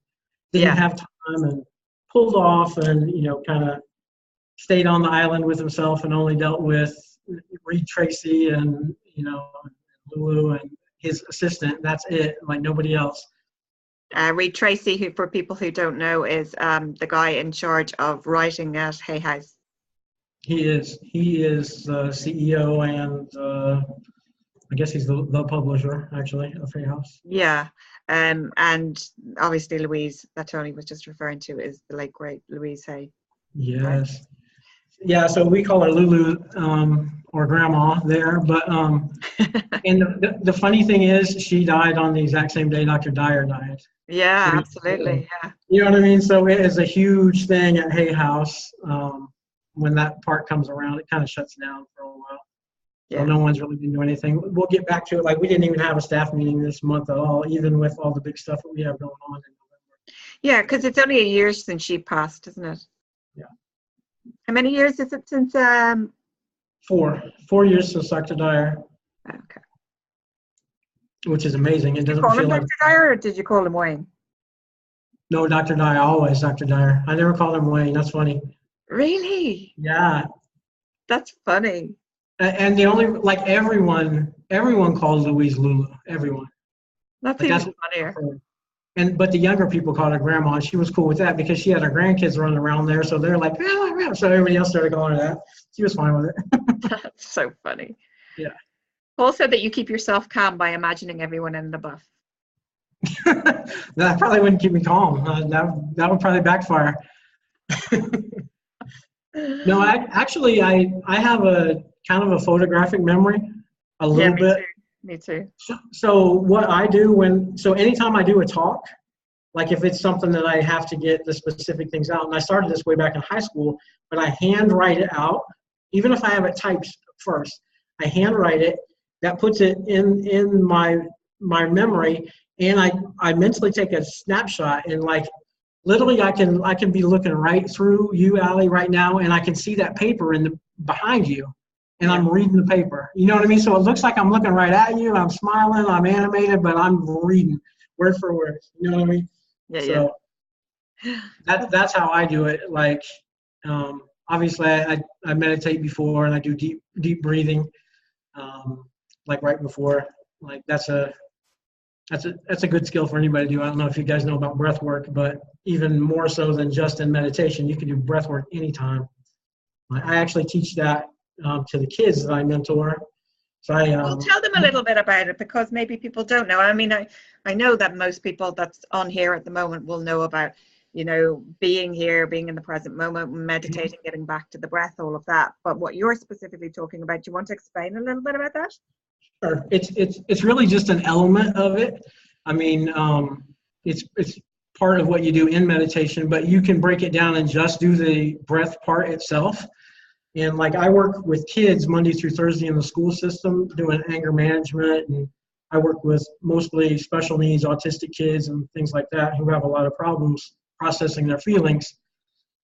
didn't have time, and pulled off, and kind of stayed on the island with himself, and only dealt with Reed Tracy and Lulu and his assistant. That's it, like nobody else. Reed Tracy, who, for people who don't know, is the guy in charge of writing at Hay House. He is the CEO, and I guess he's the publisher, actually, of Hay House. Yeah, and obviously Louise, that Tony was just referring to, is the late great Louise Hay. Yes. Right? Yeah, so we call her Lulu, or Grandma there, but and the funny thing is, she died on the exact same day Dr. Dyer died. Yeah, absolutely. Yeah. You know what I mean? So it is a huge thing at Hay House. When that part comes around, it kind of shuts down for a while. So no one's really been doing anything. We'll get back to it. Like, we didn't even have a staff meeting this month at all, even with all the big stuff that we have going on in November. Yeah, because it's only a year since she passed, isn't it? Yeah. How many years is it since? 4 years since Dr. Dyer. Okay. Which is amazing. It doesn't feel feel like Dr. Dyer, or did you call him Wayne? No, Dr. Dyer, always Dr. Dyer. I never called him Wayne. That's funny. Really? Yeah. That's funny. And the only, like, everyone calls Louise Lulu. Everyone. That's even funnier. But the younger people called her Grandma, and she was cool with that, because she had her grandkids running around there, so they're like, Grandma, Grandma. So everybody else started calling her that. She was fine with it. That's so funny. Yeah. Paul said that you keep yourself calm by imagining everyone in the buff. That probably wouldn't keep me calm. That would probably backfire. No, I have a kind of a photographic memory, a little bit. Me too. So what I do anytime I do a talk, like if it's something that I have to get the specific things out, and I started this way back in high school, but I handwrite it out, even if I have it typed first, I handwrite it. That puts it in my memory, and I mentally take a snapshot, and like literally I can be looking right through you, Allie, right now, and I can see that paper behind you, and I'm reading the paper. You know what I mean? So it looks like I'm looking right at you, I'm smiling, I'm animated, but I'm reading word for word. You know what I mean? Yeah. So that's how I do it. Like, obviously I meditate before, and I do deep breathing, like right before. Like that's a good skill for anybody to do. I don't know if you guys know about breath work, but even more so than just in meditation, you can do breath work anytime. I actually teach that to the kids that I mentor. So well, tell them a little bit about it, because maybe people don't know. I mean, I know that most people that's on here at the moment will know about, being here, being in the present moment, meditating, getting back to the breath, all of that. But what you're specifically talking about, do you want to explain a little bit about that? Sure. It's really just an element of it. I mean, it's part of what you do in meditation, but you can break it down and just do the breath part itself. And like, I work with kids Monday through Thursday in the school system doing anger management, and I work with mostly special needs, autistic kids and things like that who have a lot of problems processing their feelings.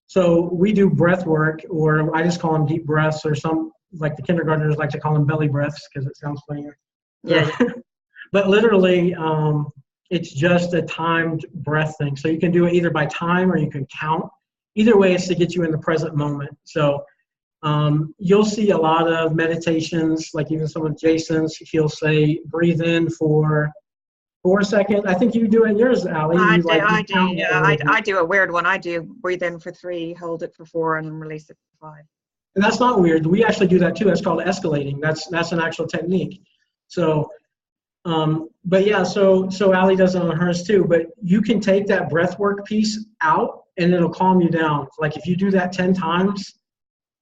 So we do breath work, or I just call them deep breaths, or some, like the kindergartners like to call them belly breaths because it sounds funnier. Yeah. But literally, it's just a timed breath thing. So you can do it either by time or you can count. Either way, it's to get you in the present moment. So you'll see a lot of meditations, like even some of Jason's, he'll say, breathe in for 4 seconds. I think you do it in yours, Allie. I do a weird one. I do breathe in for 3, hold it for 4, and release it for 5. And that's not weird. We actually do that too. That's called escalating. That's an actual technique. So, but yeah, so Allie does it on hers too. But you can take that breath work piece out, and it'll calm you down. Like if you do that 10 times,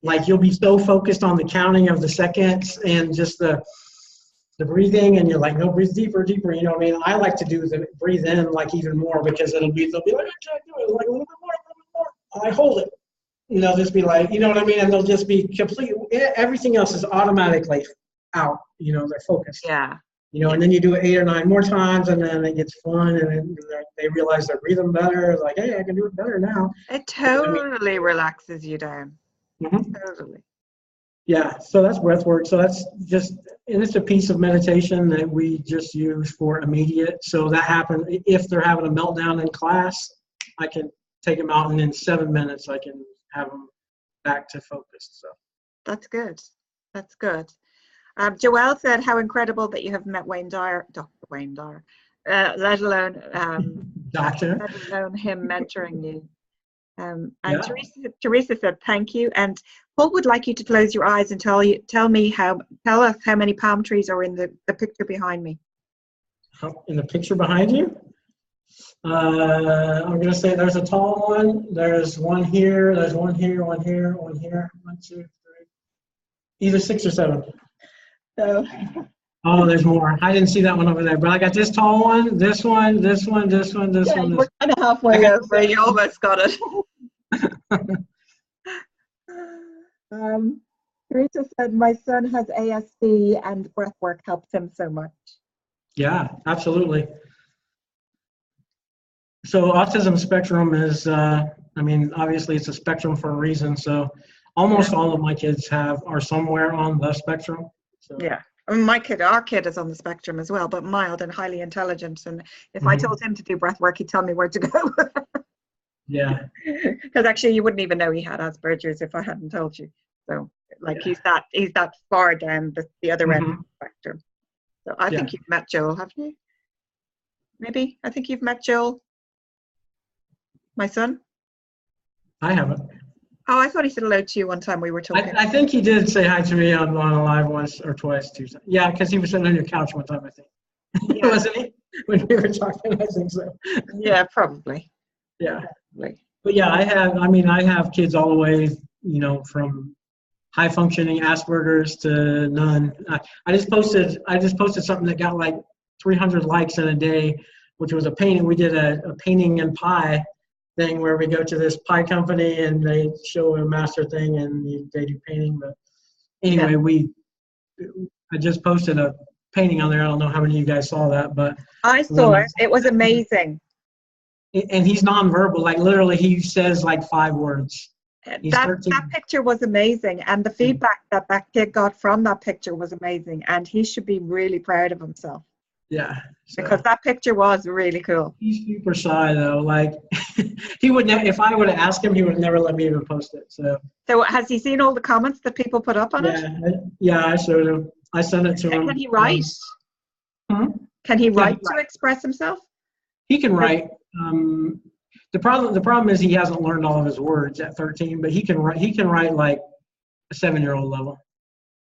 like you'll be so focused on the counting of the seconds and just the the breathing, and you're like, no, breathe deeper, deeper. You know what I mean? I like to do the breathe in like even more because they'll be like, I can't do it. Like a little bit more, a little bit more. I hold it. And they'll just be like, you know what I mean? And they'll just be complete. Everything else is automatically out. You know, they're focused. Yeah. You know, and then you do it 8 or 9 more times, and then it gets fun, and then they realize they're breathing better. Like, hey, I can do it better now. It totally relaxes you down. Mm-hmm. Totally. Yeah, so that's breath work. So that's just, and it's a piece of meditation that we just use for immediate. So that happens if they're having a meltdown in class, I can take them out, and in 7 minutes I can have them back to focus. So that's good. That's good. Joelle said, "How incredible that you have met Wayne Dyer, Dr. Wayne Dyer, let alone doctor, let alone him mentoring you." And yeah. Teresa said, "Thank you." And Paul would like you to close your eyes and tell us how many palm trees are in the picture behind me. In the picture behind you? I'm going to say there's a tall one. There's one here. There's one here, one here, one here. 1, 2, 3. Either 6 or 7. So. Oh, there's more. I didn't see that one over there, but I got this tall one, this one, this one, this one, this one. We're kind of halfway over. You almost got it. Teresa said, "My son has ASD and breathwork helps him so much." Yeah, absolutely. So autism spectrum is, I mean, obviously it's a spectrum for a reason. So almost all of my kids are somewhere on the spectrum. So. Yeah. I mean, our kid is on the spectrum as well, but mild and highly intelligent. And if I told him to do breath work, he'd tell me where to go. Yeah. Because actually, you wouldn't even know he had Asperger's if I hadn't told you. So, like, he's that far down the other end of the spectrum. So I think you've met Joel, haven't you? Maybe. I think you've met Joel, my son. I haven't. Oh, I thought he said hello to you one time we were talking. I think he did say hi to me on a live once or twice too. Yeah, because he was sitting on your couch one time, I think. Yeah. Wasn't he? When we were talking, I think so. Yeah, probably. Yeah. Probably. But yeah, I have kids all the way, you know, from high functioning Asperger's to none. I just posted something that got like 300 likes in a day, which was a painting. We did a painting and pie thing where we go to this pie company and they show a master thing and they do painting. But anyway, I just posted a painting on there. I don't know how many of you guys saw that, but I saw it. It was amazing. And he's nonverbal. Like literally, he says like 5 words. That picture was amazing, and the feedback that kid got from that picture was amazing, and he should be really proud of himself. Yeah, because that picture was really cool. He's super shy though. Like he would never. If I would have asked him, he would never let me even post it. So has he seen all the comments that people put up on it? Yeah, I showed him. I sent it to him. Can he write? Can he write to express himself? He can write. The problem is he hasn't learned all of his words at 13, but he can write like a 7-year-old level.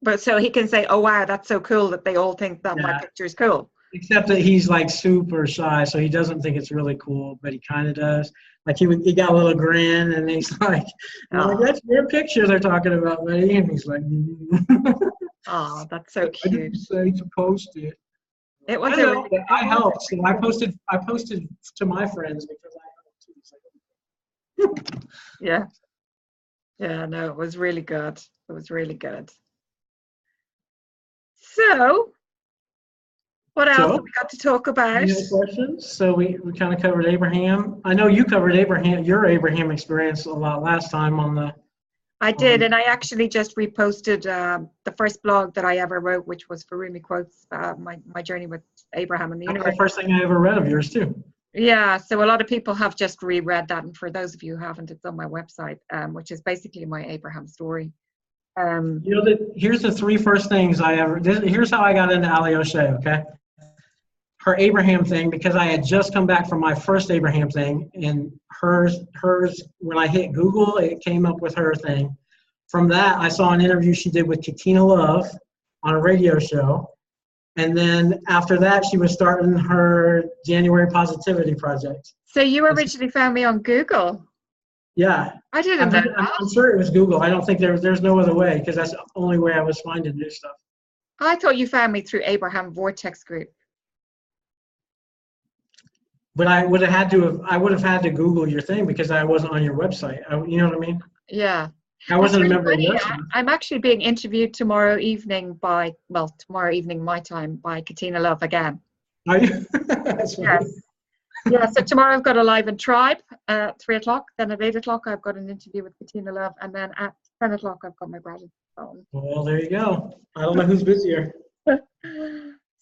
But so he can say, "Oh wow, that's so cool that they all think that my picture is cool." Except that he's like super shy, so he doesn't think it's really cool, but he kind of does. Like he got a little grin, and he's like, like "That's your picture they're talking about, buddy," and he's like, "Oh, that's so cute." I didn't say to post it. It was. I helped, so I posted to my friends because I helped too. Yeah. No, it was really good. It was really good. So, what else have we got to talk about? Any other questions? So we kind of covered Abraham. I know you covered your Abraham experience a lot last time on the. I did, and I actually just reposted the first blog that I ever wrote, which was for Rumi Quotes, my journey with Abraham and the universe. That's the first thing I ever read of yours too. Yeah, so a lot of people have just reread that, and for those of you who haven't, it's on my website, which is basically my Abraham story. Here's the 3 first things here's how I got into Ali O'Shea, okay? Her Abraham thing, because I had just come back from my first Abraham thing, and hers, when I hit Google, it came up with her thing. From that, I saw an interview she did with Katina Love on a radio show. And then after that, she was starting her January Positivity Project. So you originally found me on Google? Yeah. I didn't know that. I'm sure it was Google. I don't think there's no other way, because that's the only way I was finding new stuff. I thought you found me through Abraham Vortex group. But I would have had to Google your thing because I wasn't on your website. You know what I mean? Yeah. I That's wasn't a really member of funny. your stuff. I'm actually being interviewed tomorrow evening tomorrow evening my time by Katina Love again. Are you? That's funny. Yes. Yeah, so tomorrow I've got a live in Tribe at 3 o'clock. Then at 8 o'clock I've got an interview with Katina Love. And then at 10 o'clock I've got my brother phone. Well, there you go. I don't know who's busier.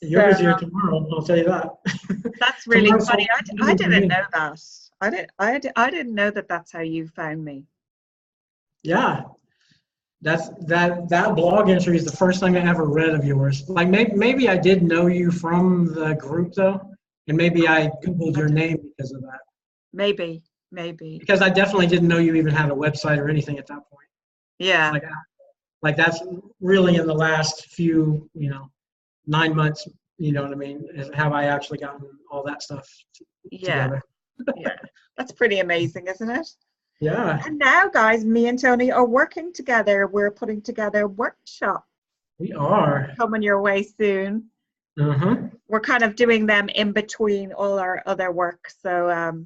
You're So, busier tomorrow, I'll tell you that. that's really Tomorrow's funny. all I didn't busy. know that. I didn't know that that's how you found me. Yeah. That blog entry is the first thing I ever read of yours. Like maybe I did know you from the group though, and maybe I Googled your name because of that. Maybe. Because I definitely didn't know you even had a website or anything at that point. Yeah. Like that's really in the last few, 9 months, you know what I mean, have I actually gotten all that stuff together. Yeah. That's pretty amazing, isn't it? Yeah. And now, guys, me and Tony are working together. We're putting together a workshop We are. coming your way soon. Uh-huh. We're kind of doing them in between all our other work. So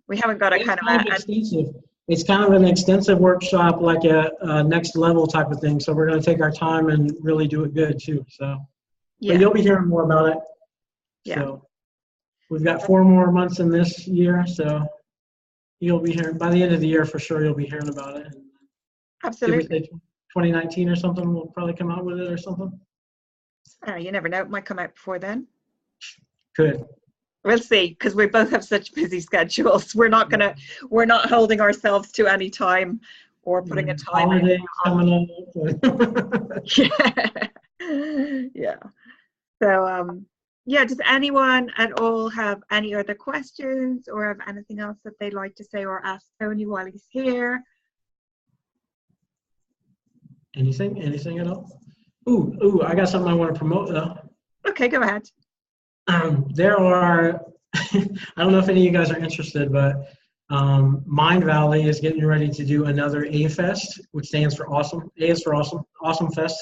we haven't got a It's kind kind of extensive. It's kind of an extensive workshop, like a next level type of thing. So we're going to take our time and really do it good too. So, but you'll be hearing more about it. Yeah. So we've got 4 more months in this year. So you'll be hearing by the end of the year for sure. You'll be hearing about it. Absolutely. Did we say 2019 or something? We'll probably come out with it or something. You never know. It might come out before then. Good. We'll see, because we both have such busy schedules. We're not holding ourselves to any time or putting a time Holiday coming up. Yeah. So does anyone at all have any other questions or have anything else that they'd like to say or ask Tony while he's here? Anything at all? Ooh, I got something I want to promote though. Okay, go ahead. There are, I don't know if any of you guys are interested, but Mindvalley is getting ready to do another A-Fest, which stands for awesome. A is for awesome. Awesome Fest.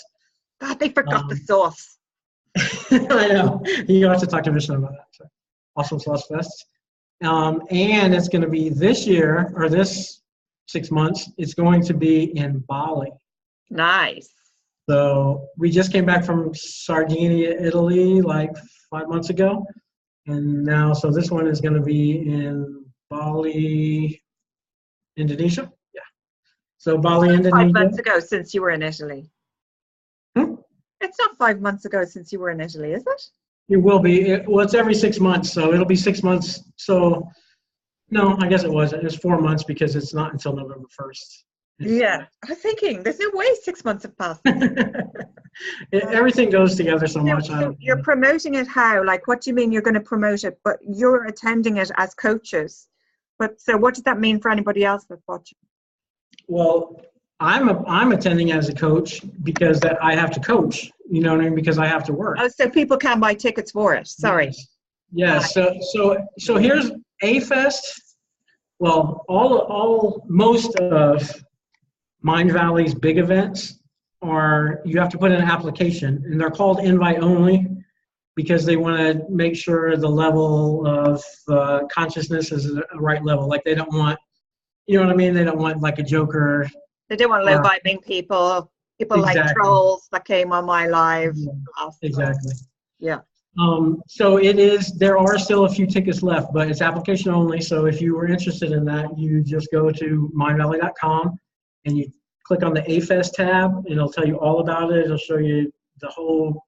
God, they forgot the sauce. I know. You have to talk to Vishnu about that. So, Awesome Sauce Fest. And it's going to be this year, or this 6 months, it's going to be in Bali. Nice. So we just came back from Sardinia, Italy, like 5 months ago. And now, so this one is going to be in Bali, Indonesia. Yeah. So Bali, Indonesia. 5 months ago since you were in Italy. It's not 5 months ago since you were in Italy, is it? It will be. Well, it's every 6 months. So it'll be 6 months. So, no, I guess it was. It was 4 months because it's not until November 1st. Yeah. I was thinking, there's no way 6 months have passed. Everything goes together so much. So you're promoting it how? Like, what do you mean you're going to promote it? But you're attending it as coaches. But so what does that mean for anybody else that's watching? Well, I'm attending as a coach because that I have to coach. You know what I mean? Because I have to work. Oh, so people can buy tickets for it. Sorry. Yes. So here's A-Fest. Well, most of Mindvalley's big events are you have to put in an application, and they're called invite only because they want to make sure the level of consciousness is the right level. Like they don't want, you know what I mean? They don't want like a joker. They don't want low-vibing people like trolls that came on my live. Yeah, exactly. Yeah. So there are still a few tickets left, but it's application only. So if you were interested in that, you just go to mindvalley.com and you click on the A-Fest tab, and it'll tell you all about it. It'll show you the whole,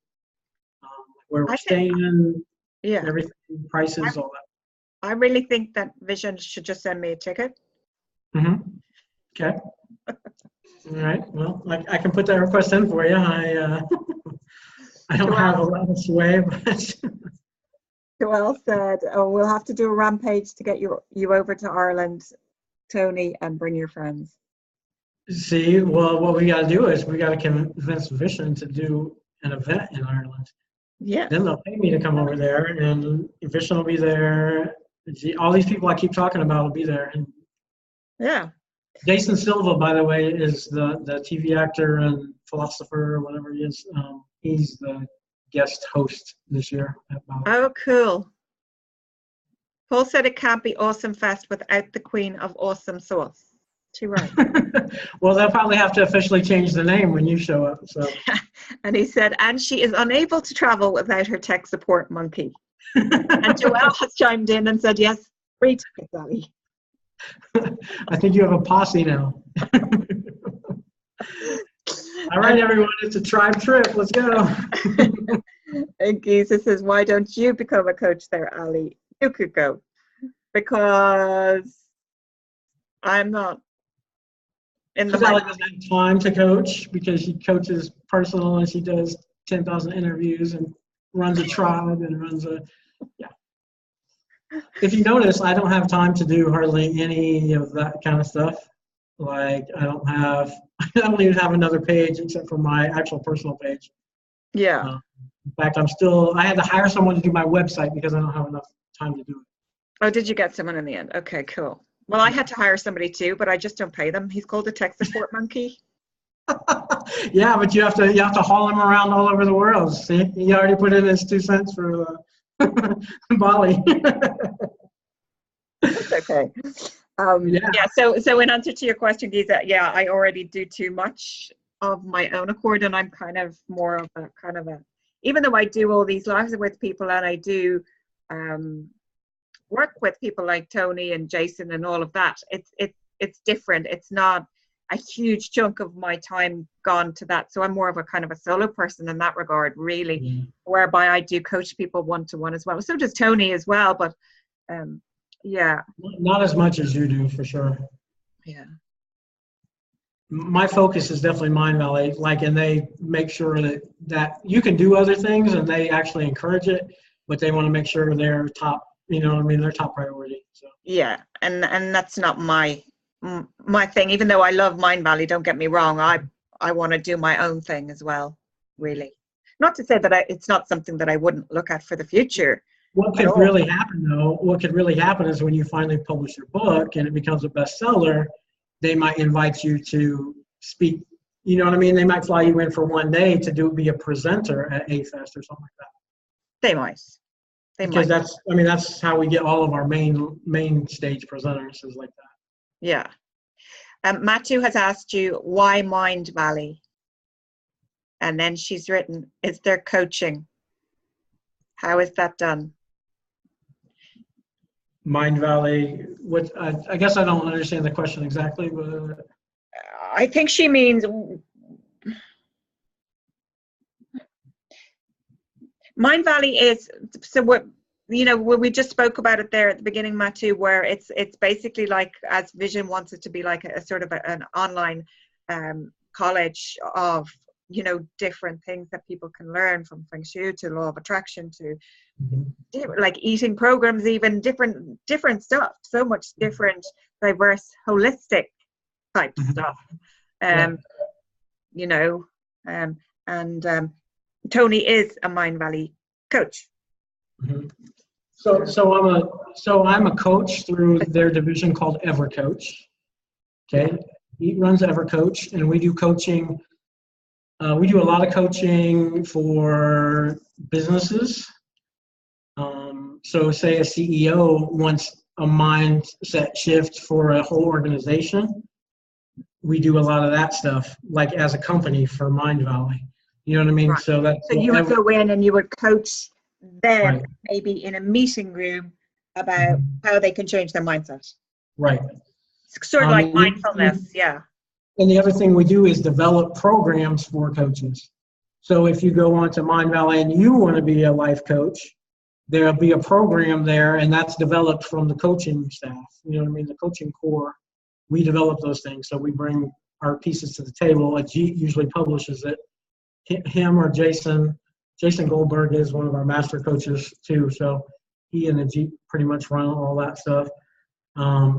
where we're staying, everything, prices, all that. I really think that Vision should just send me a ticket. Okay. All right. Well, I can put that request in for you. I don't have a lot of sway, but. Joelle said, we'll have to do a rampage to get you over to Ireland, Tony, and bring your friends. See, well, what we got to do is we got to convince Vision to do an event in Ireland. Yeah. Then they'll pay me to come over there, and Vision will be there. All these people I keep talking about will be there. Yeah. Jason Silva, by the way, is the TV actor and philosopher or whatever he is. He's the guest host this year at Mindvalley. Oh, cool. Paul said it can't be Awesome Fest without the Queen of Awesome Sauce. Too right. Well, they'll probably have to officially change the name when you show up. So. And he said, and she is unable to travel without her tech support monkey. And Joelle has chimed in and said, yes, free tickets, Allie. I think you have a posse now. All right, everyone, it's a tribe trip. Let's go. And Giza says, why don't you become a coach there, Allie? You could go. Because I'm not in the Allie doesn't have time to coach because she coaches personal and she does 10,000 interviews and runs a tribe and runs a, yeah. If you notice, I don't have time to do hardly any of that kind of stuff. Like I don't even have another page except for my actual personal page. Yeah. In fact, I had to hire someone to do my website because I don't have enough time to do it. Oh, did you get someone in the end? Okay, cool. Well, I had to hire somebody too, but I just don't pay them. He's called a tech support monkey. Yeah, but you have to haul him around all over the world. See, he already put in his 2 cents for Bali. It's okay. Yeah. So in answer to your question, Giza, yeah, I already do too much of my own accord, and I'm kind of more of a even though I do all these lives with people and I do work with people like Tony and Jason and all of that, it's different. It's not a huge chunk of my time gone to that. So I'm more of a kind of a solo person in that regard, really, whereby I do coach people one-to-one as well. So does Tony as well, but yeah. Not as much as you do, for sure. Yeah. My focus is definitely Mindvalley, and they make sure that you can do other things and they actually encourage it, but they want to make sure they're top, they're top priority. So. Yeah. And that's not my thing, even though I love Mindvalley, don't get me wrong, I want to do my own thing as well, really. Not to say that it's not something that I wouldn't look at for the future. What could really happen is when you finally publish your book and it becomes a bestseller, they might invite you to speak. You know what I mean? They might fly you in for one day to be a presenter at A-Fest or something like that. They might. Because that's how we get all of our main stage presenters is like that. Yeah. Matthew has asked you, why Mindvalley? And then she's written, is there coaching? How is that done? Mindvalley, I guess I don't understand the question exactly, but I think she means Mindvalley is, so what, we just spoke about it there at the beginning, Matthew, where it's basically like, as Vision wants it to be, like a sort of an online college of different things that people can learn, from Feng Shui to law of attraction to like eating programs, even different stuff, so much different, diverse, holistic type stuff. Tony is a Mindvalley coach. So I'm a coach through their division called EverCoach. Okay, he runs EverCoach, and we do coaching. We do a lot of coaching for businesses. So say a CEO wants a mindset shift for a whole organization. We do a lot of that stuff, like as a company for Mindvalley. You know what I mean? Right. So you would go in and you would coach them, maybe in a meeting room, about how they can change their mindset. Right. It's sort of like mindfulness, yeah. And the other thing we do is develop programs for coaches. So if you go on to Mindvalley and you want to be a life coach, there'll be a program there, and that's developed from the coaching staff. You know what I mean? The coaching core, we develop those things. So we bring our pieces to the table. Like G usually publishes it. Him or Jason Goldberg is one of our master coaches too. So he and the G pretty much run all that stuff.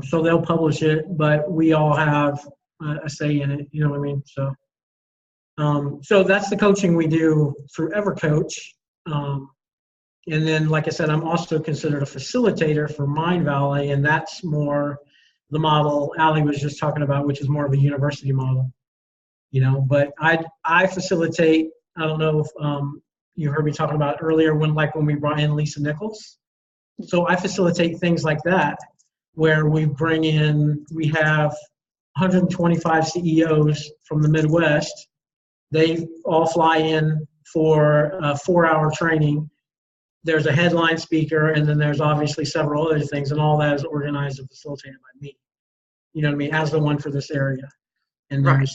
So they'll publish it, but we all have a say in it. You know what I mean? So that's the coaching we do through EverCoach. And then, like I said, I'm also considered a facilitator for Mindvalley, and that's more the model Allie was just talking about, which is more of a university model. But I facilitate I don't know if you heard me talking about earlier when we brought in Lisa Nichols. So I facilitate things like that, where we have 125 CEOs from the Midwest. They all fly in for a 4-hour training. There's a headline speaker, and then there's obviously several other things, and all that is organized and facilitated by me. You know what I mean? As the one for this area. And Right.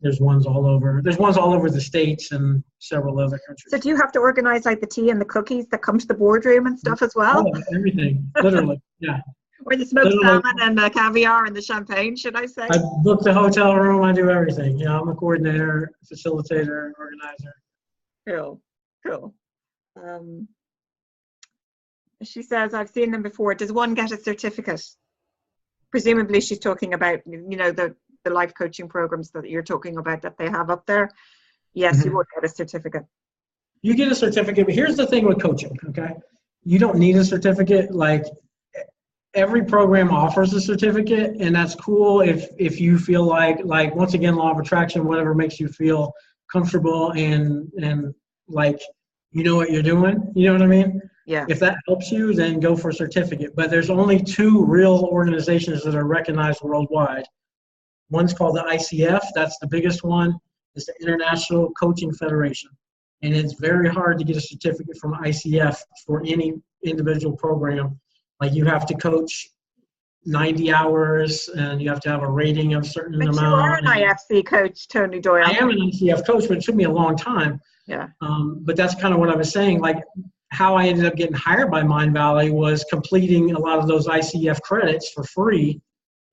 there's ones all over. There's ones all over the States and several other countries. So do you have to organize like the tea and the cookies that come to the boardroom and stuff as well? Oh, everything, literally, yeah. Or the smoked Literally, salmon and the caviar and the champagne, should I say? I book the hotel room. I do everything. You know, I'm a coordinator, facilitator, organizer. Cool, cool. She says, I've seen them before. Does one get a certificate? Presumably she's talking about, you know, the life coaching programs that you're talking about that they have up there. Yes, you would get a certificate. You get a certificate, but here's the thing with coaching, okay? You don't need a certificate. Like, every program offers a certificate, and that's cool if you feel like once again, law of attraction, whatever makes you feel comfortable and like you know what you're doing. You know what I mean? Yeah. If that helps you, then go for a certificate. But there's only 2 real organizations that are recognized worldwide. One's called the ICF. That's the biggest one. It's the International Coaching Federation. And it's very hard to get a certificate from ICF for any individual program. Like, you have to coach 90 hours and you have to have a rating of a certain But amount. you are an IFC coach, Tony Doyle. I am an ICF coach, but it took me a long time. Yeah. But that's kind of what I was saying. Like, how I ended up getting hired by Mindvalley was completing a lot of those ICF credits for free.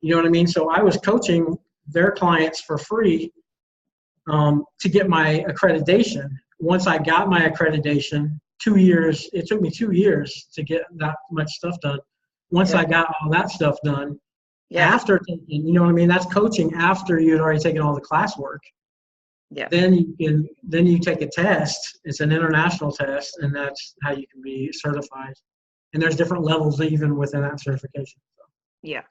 You know what I mean? So I was coaching their clients for free to get my accreditation. Once I got my accreditation, 2 years, it took me 2 years to get that much stuff done. Once I got all that stuff done, after taking, you know what I mean? That's coaching after you had already taken all the classwork. Yeah. Then you take a test. It's an international test, and that's how you can be certified. And there's different levels even within that certification. So. Yeah.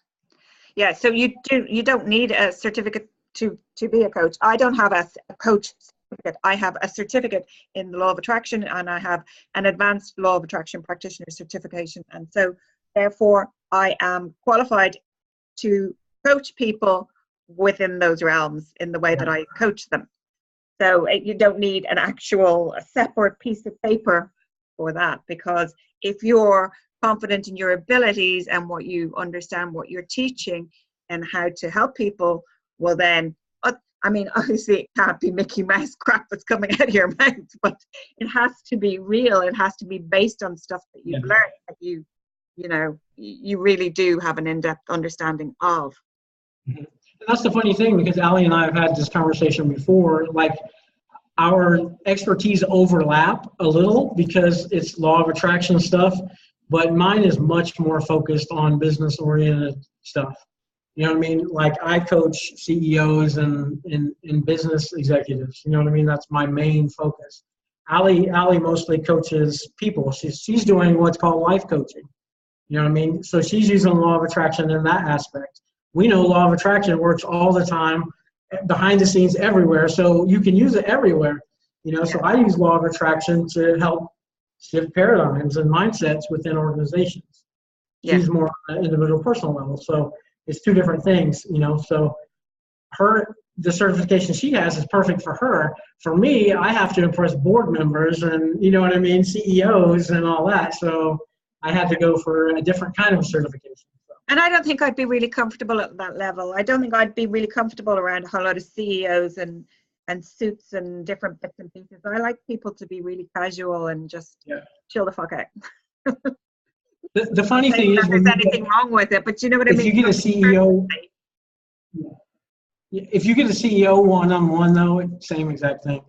Yeah. So you don't need a certificate to be a coach. I don't have a coach certificate. I have a certificate in the law of attraction, and I have an advanced law of attraction practitioner certification. And so therefore I am qualified to coach people within those realms in the way that I coach them. So you don't need an actual separate piece of paper for that, because if you're confident in your abilities and what you understand, what you're teaching and how to help people, well then, I mean, obviously it can't be Mickey Mouse crap that's coming out of your mouth, but it has to be real. It has to be based on stuff that you've learned, that you know, you really do have an in-depth understanding of. And that's the funny thing, because Allie and I have had this conversation before. Like, our expertise overlap a little because it's law of attraction stuff, but mine is much more focused on business-oriented stuff. You know what I mean? Like, I coach CEOs and business executives. You know what I mean? That's my main focus. Allie mostly coaches people. She's doing what's called life coaching. You know what I mean? So she's using law of attraction in that aspect. We know law of attraction works all the time, behind the scenes, everywhere. So you can use it everywhere. You know, so I use law of attraction to help shift paradigms and mindsets within organizations. She's more on an individual personal level. So it's 2 different things, you know. So the certification she has is perfect for her. For me, I have to impress board members and, you know what I mean, CEOs and all that. So I had to go for a different kind of certification. And I don't think I'd be really comfortable at that level. I don't think I'd be really comfortable around a whole lot of CEOs and suits and different bits and pieces. I like people to be really casual and just chill the fuck out. The funny thing is, there's anything wrong with it, but you know what I mean? If you get a CEO, if you get a CEO one-on-one, though, same exact thing.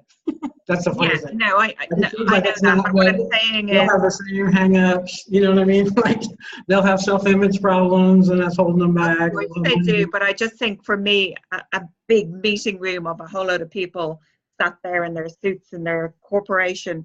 That's the funny thing. No, I know that, but what I'm saying is, they'll have the same hang-ups, you know what I mean? Like, they'll have self-image problems, and that's holding them back. Of course they do, but I just think for me, a big meeting room of a whole load of people sat there in their suits and their corporation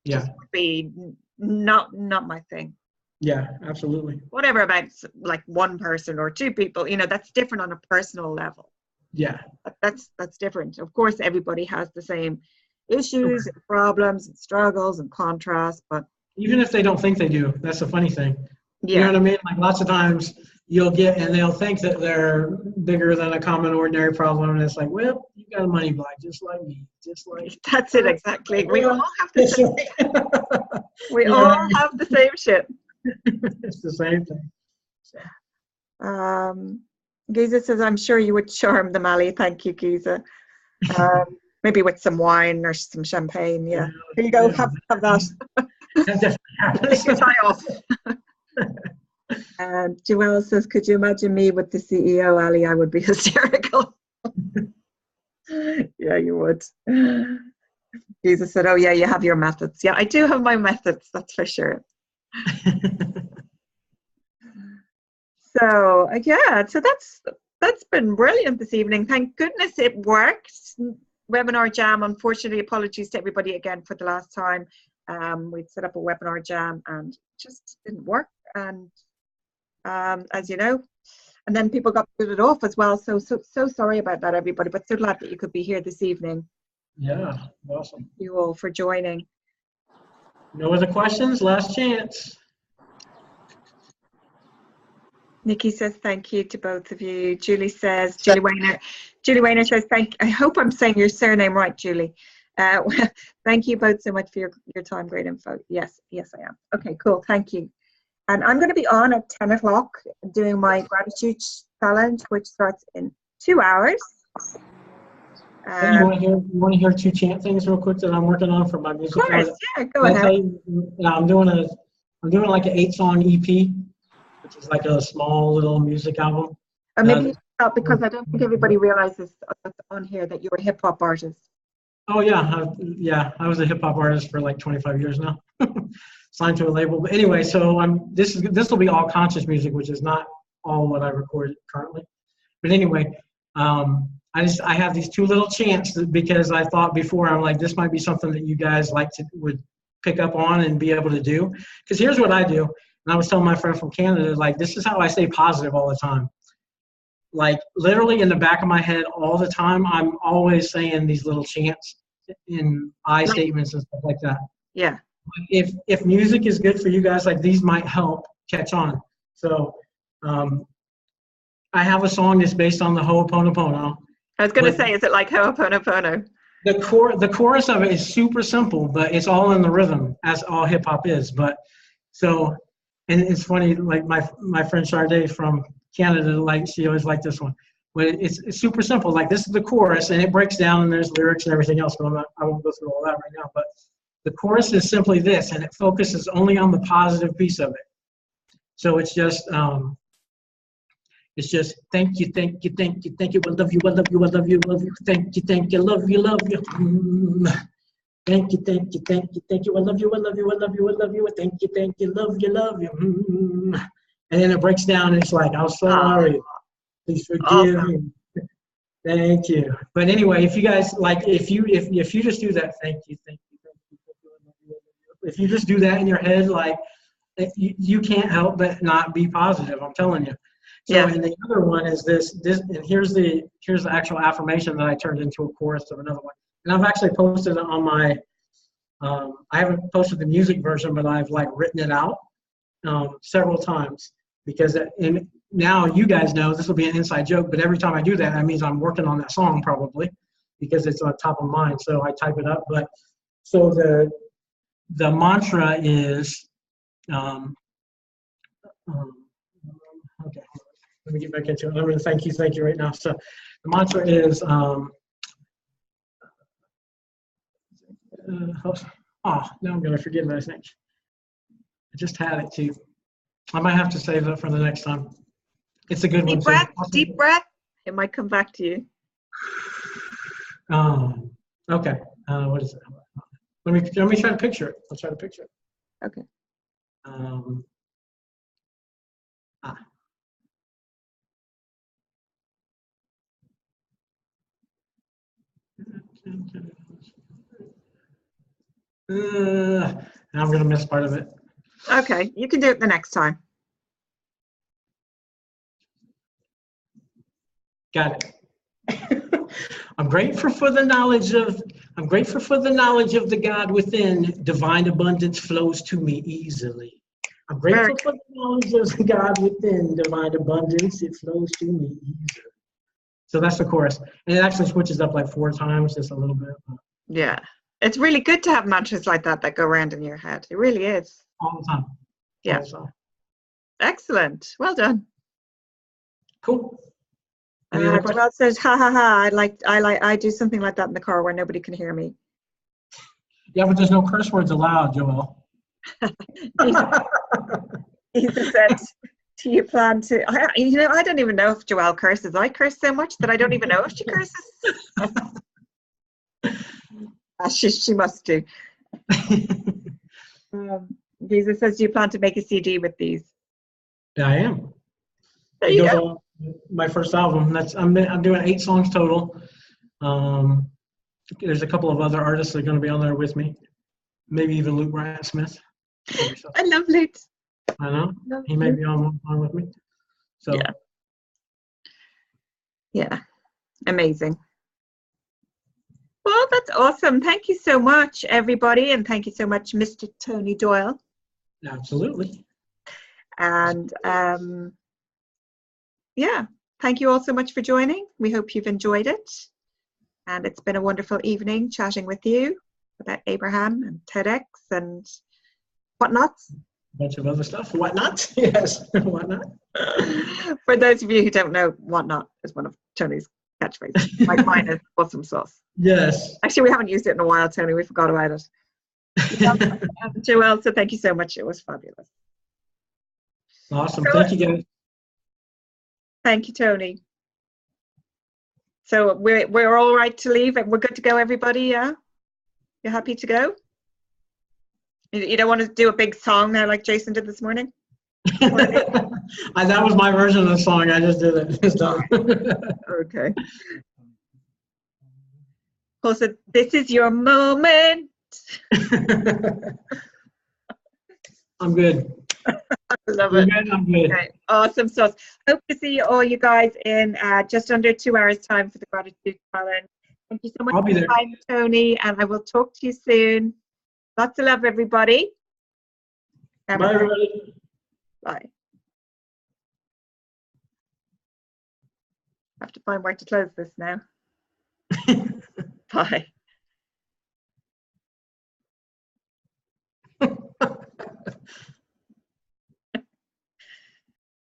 just would be not my thing. Yeah, absolutely. Whatever about like 1 person or 2 people, you know, that's different on a personal level. Yeah. That's different. Of course, everybody has the same issues and problems and struggles and contrasts, but even if they don't think they do, that's the funny thing. You know yeah, what I mean? Like lots of times you'll get, and they'll think that they're bigger than a common ordinary problem, and it's like, well, you got a money block just like me, just like. that's it exactly. We all have the It's same. like- We you know all what I mean? have the same shit. It's the same thing. Giza says, I'm sure you would charm them, Ali. Thank you, Giza. Maybe with some wine or some champagne. Yeah. Here you go. Yeah. Have that. That definitely happens. Take your tie off. Joelle says, could you imagine me with the CEO, Ali? I would be hysterical. Yeah, you would. Jesus said, oh, yeah, you have your methods. Yeah, I do have my methods. That's for sure. So yeah, so that's been brilliant this evening. Thank goodness it worked. Webinar Jam, unfortunately, apologies to everybody again for the last time. We'd set up a webinar jam and it just didn't work. And as you know, and then people got booted off as well. So sorry about that, everybody, but so glad that you could be here this evening. Yeah, awesome. Thank you all for joining. No other questions? Last chance. Nikki says thank you to both of you. Julie Wayner says I hope I'm saying your surname right, Julie. Thank you both so much for your time. Great info. Yes, I am. Okay, cool. Thank you. And I'm going to be on at 10 o'clock doing my gratitude challenge, which starts in 2 hours. Hey, you want to hear 2 chant things real quick that I'm working on for my music? Of course, yeah, go ahead. I'm doing like an 8-song EP, which is like a small little music album. Maybe because I don't think everybody realizes on here that you're a hip hop artist. Oh yeah, I was a hip hop artist for like 25 years now. Signed to a label, but anyway, so this will be all conscious music, which is not all what I record currently. But anyway, I have these 2 little chants because I thought before, I'm like, this might be something that you guys would pick up on and be able to do. Because here's what I do, and I was telling my friend from Canada, like, this is how I stay positive all the time. Like literally in the back of my head all the time, I'm always saying these little chants in I statements and stuff like that. Yeah. If music is good for you guys, like these might help catch on. So I have a song that's based on the Ho'oponopono. I was going to say, is it like Ho'oponopono? The chorus of it is super simple, but it's all in the rhythm, as all hip hop is. But so, and it's funny, like my friend Sade from Canada, like she always liked this one. But it's super simple. Like this is the chorus, and it breaks down, and there's lyrics and everything else. But I won't go through all that right now. But the chorus is simply this, and it focuses only on the positive piece of it. So it's just thank you, thank you, thank you, thank you, I love you, I love you, I love you, I love you, thank you, love you, love you. Thank you, thank you, thank you, thank you, I love you, I love you, I love you, I love you, thank you, love you, love you. And then it breaks down, and it's like, I'm sorry, please forgive me. Thank you. But anyway, if you guys like, if you just do that, thank you, thank you, thank you, thank you, I love you, I love you. If you just do that in your head, like you can't help but not be positive. I'm telling you. So, yeah. And the other one is this, and here's the actual affirmation that I turned into a chorus of another one. And I've actually posted it on my, I haven't posted the music version, but I've like written it out several times because now you guys know this will be an inside joke, but every time I do that, that means I'm working on that song probably because it's on top of mind. So I type it up. But so the mantra is, okay. Let me get back into it. I'm going to thank you right now. So the mantra is, now I'm going to forget what I think. I just had it too. I might have to save that for the next time. It's a good one. Deep breath. It might come back to you. Okay. What is it? Let me try to picture it. I'll try to picture it. Okay. I'm going to miss part of it. Okay, you can do it the next time. Got it. I'm grateful for the knowledge of I'm grateful for the knowledge of the God within. Divine abundance flows to me easily. I'm grateful for the knowledge of the God within. Divine abundance, it flows to me easily. So that's the chorus. And it actually switches up like 4 times, just a little bit. Yeah. It's really good to have mantras like that go around in your head. It really is. All the time. Yeah. All the time. Excellent. Well done. Cool. Any other questions? Joelle says, ha ha ha, I do something like that in the car where nobody can hear me. Yeah, but there's no curse words allowed, Joel. Jesus said, do you plan to, I don't even know if Joelle curses. I curse so much that I don't even know if she curses. She must do. Jesus says, do you plan to make a CD with these? Yeah, I am. There you go. On my first album. I'm doing 8 songs total. There's a couple of other artists that are going to be on there with me. Maybe even Luke Bryant Smith. I love Luke. I know. He may be on with me. So yeah. Amazing. Well, that's awesome. Thank you so much, everybody. And thank you so much, Mr. Tony Doyle. Absolutely. And yeah, thank you all so much for joining. We hope you've enjoyed it. And it's been a wonderful evening chatting with you about Abraham and TEDx and whatnot. A bunch of other stuff. Whatnot? Yes, whatnot. For those of you who don't know, whatnot is one of Tony's catchphrases. Like mine is awesome sauce. Yes. Actually, we haven't used it in a while, Tony. We forgot about it. Joelle, so thank you so much. It was fabulous. Awesome. Thank you, guys. Thank you, Tony. So we're all right to leave. We're good to go, everybody. Yeah, you're happy to go. You don't want to do a big song now like Jason did this morning? That was my version of the song. I just did it. It's done. Okay. Paul said, "This is your moment." I'm good. I love it. I'm good. Okay. Awesome sauce. Hope to see all you guys in just under 2 hours time for the gratitude challenge. Thank you so much I'll be for there. your time, Tony, and I will talk to you soon. Lots of love, everybody. Bye, everybody. Bye. I have to find where to close this now. Bye.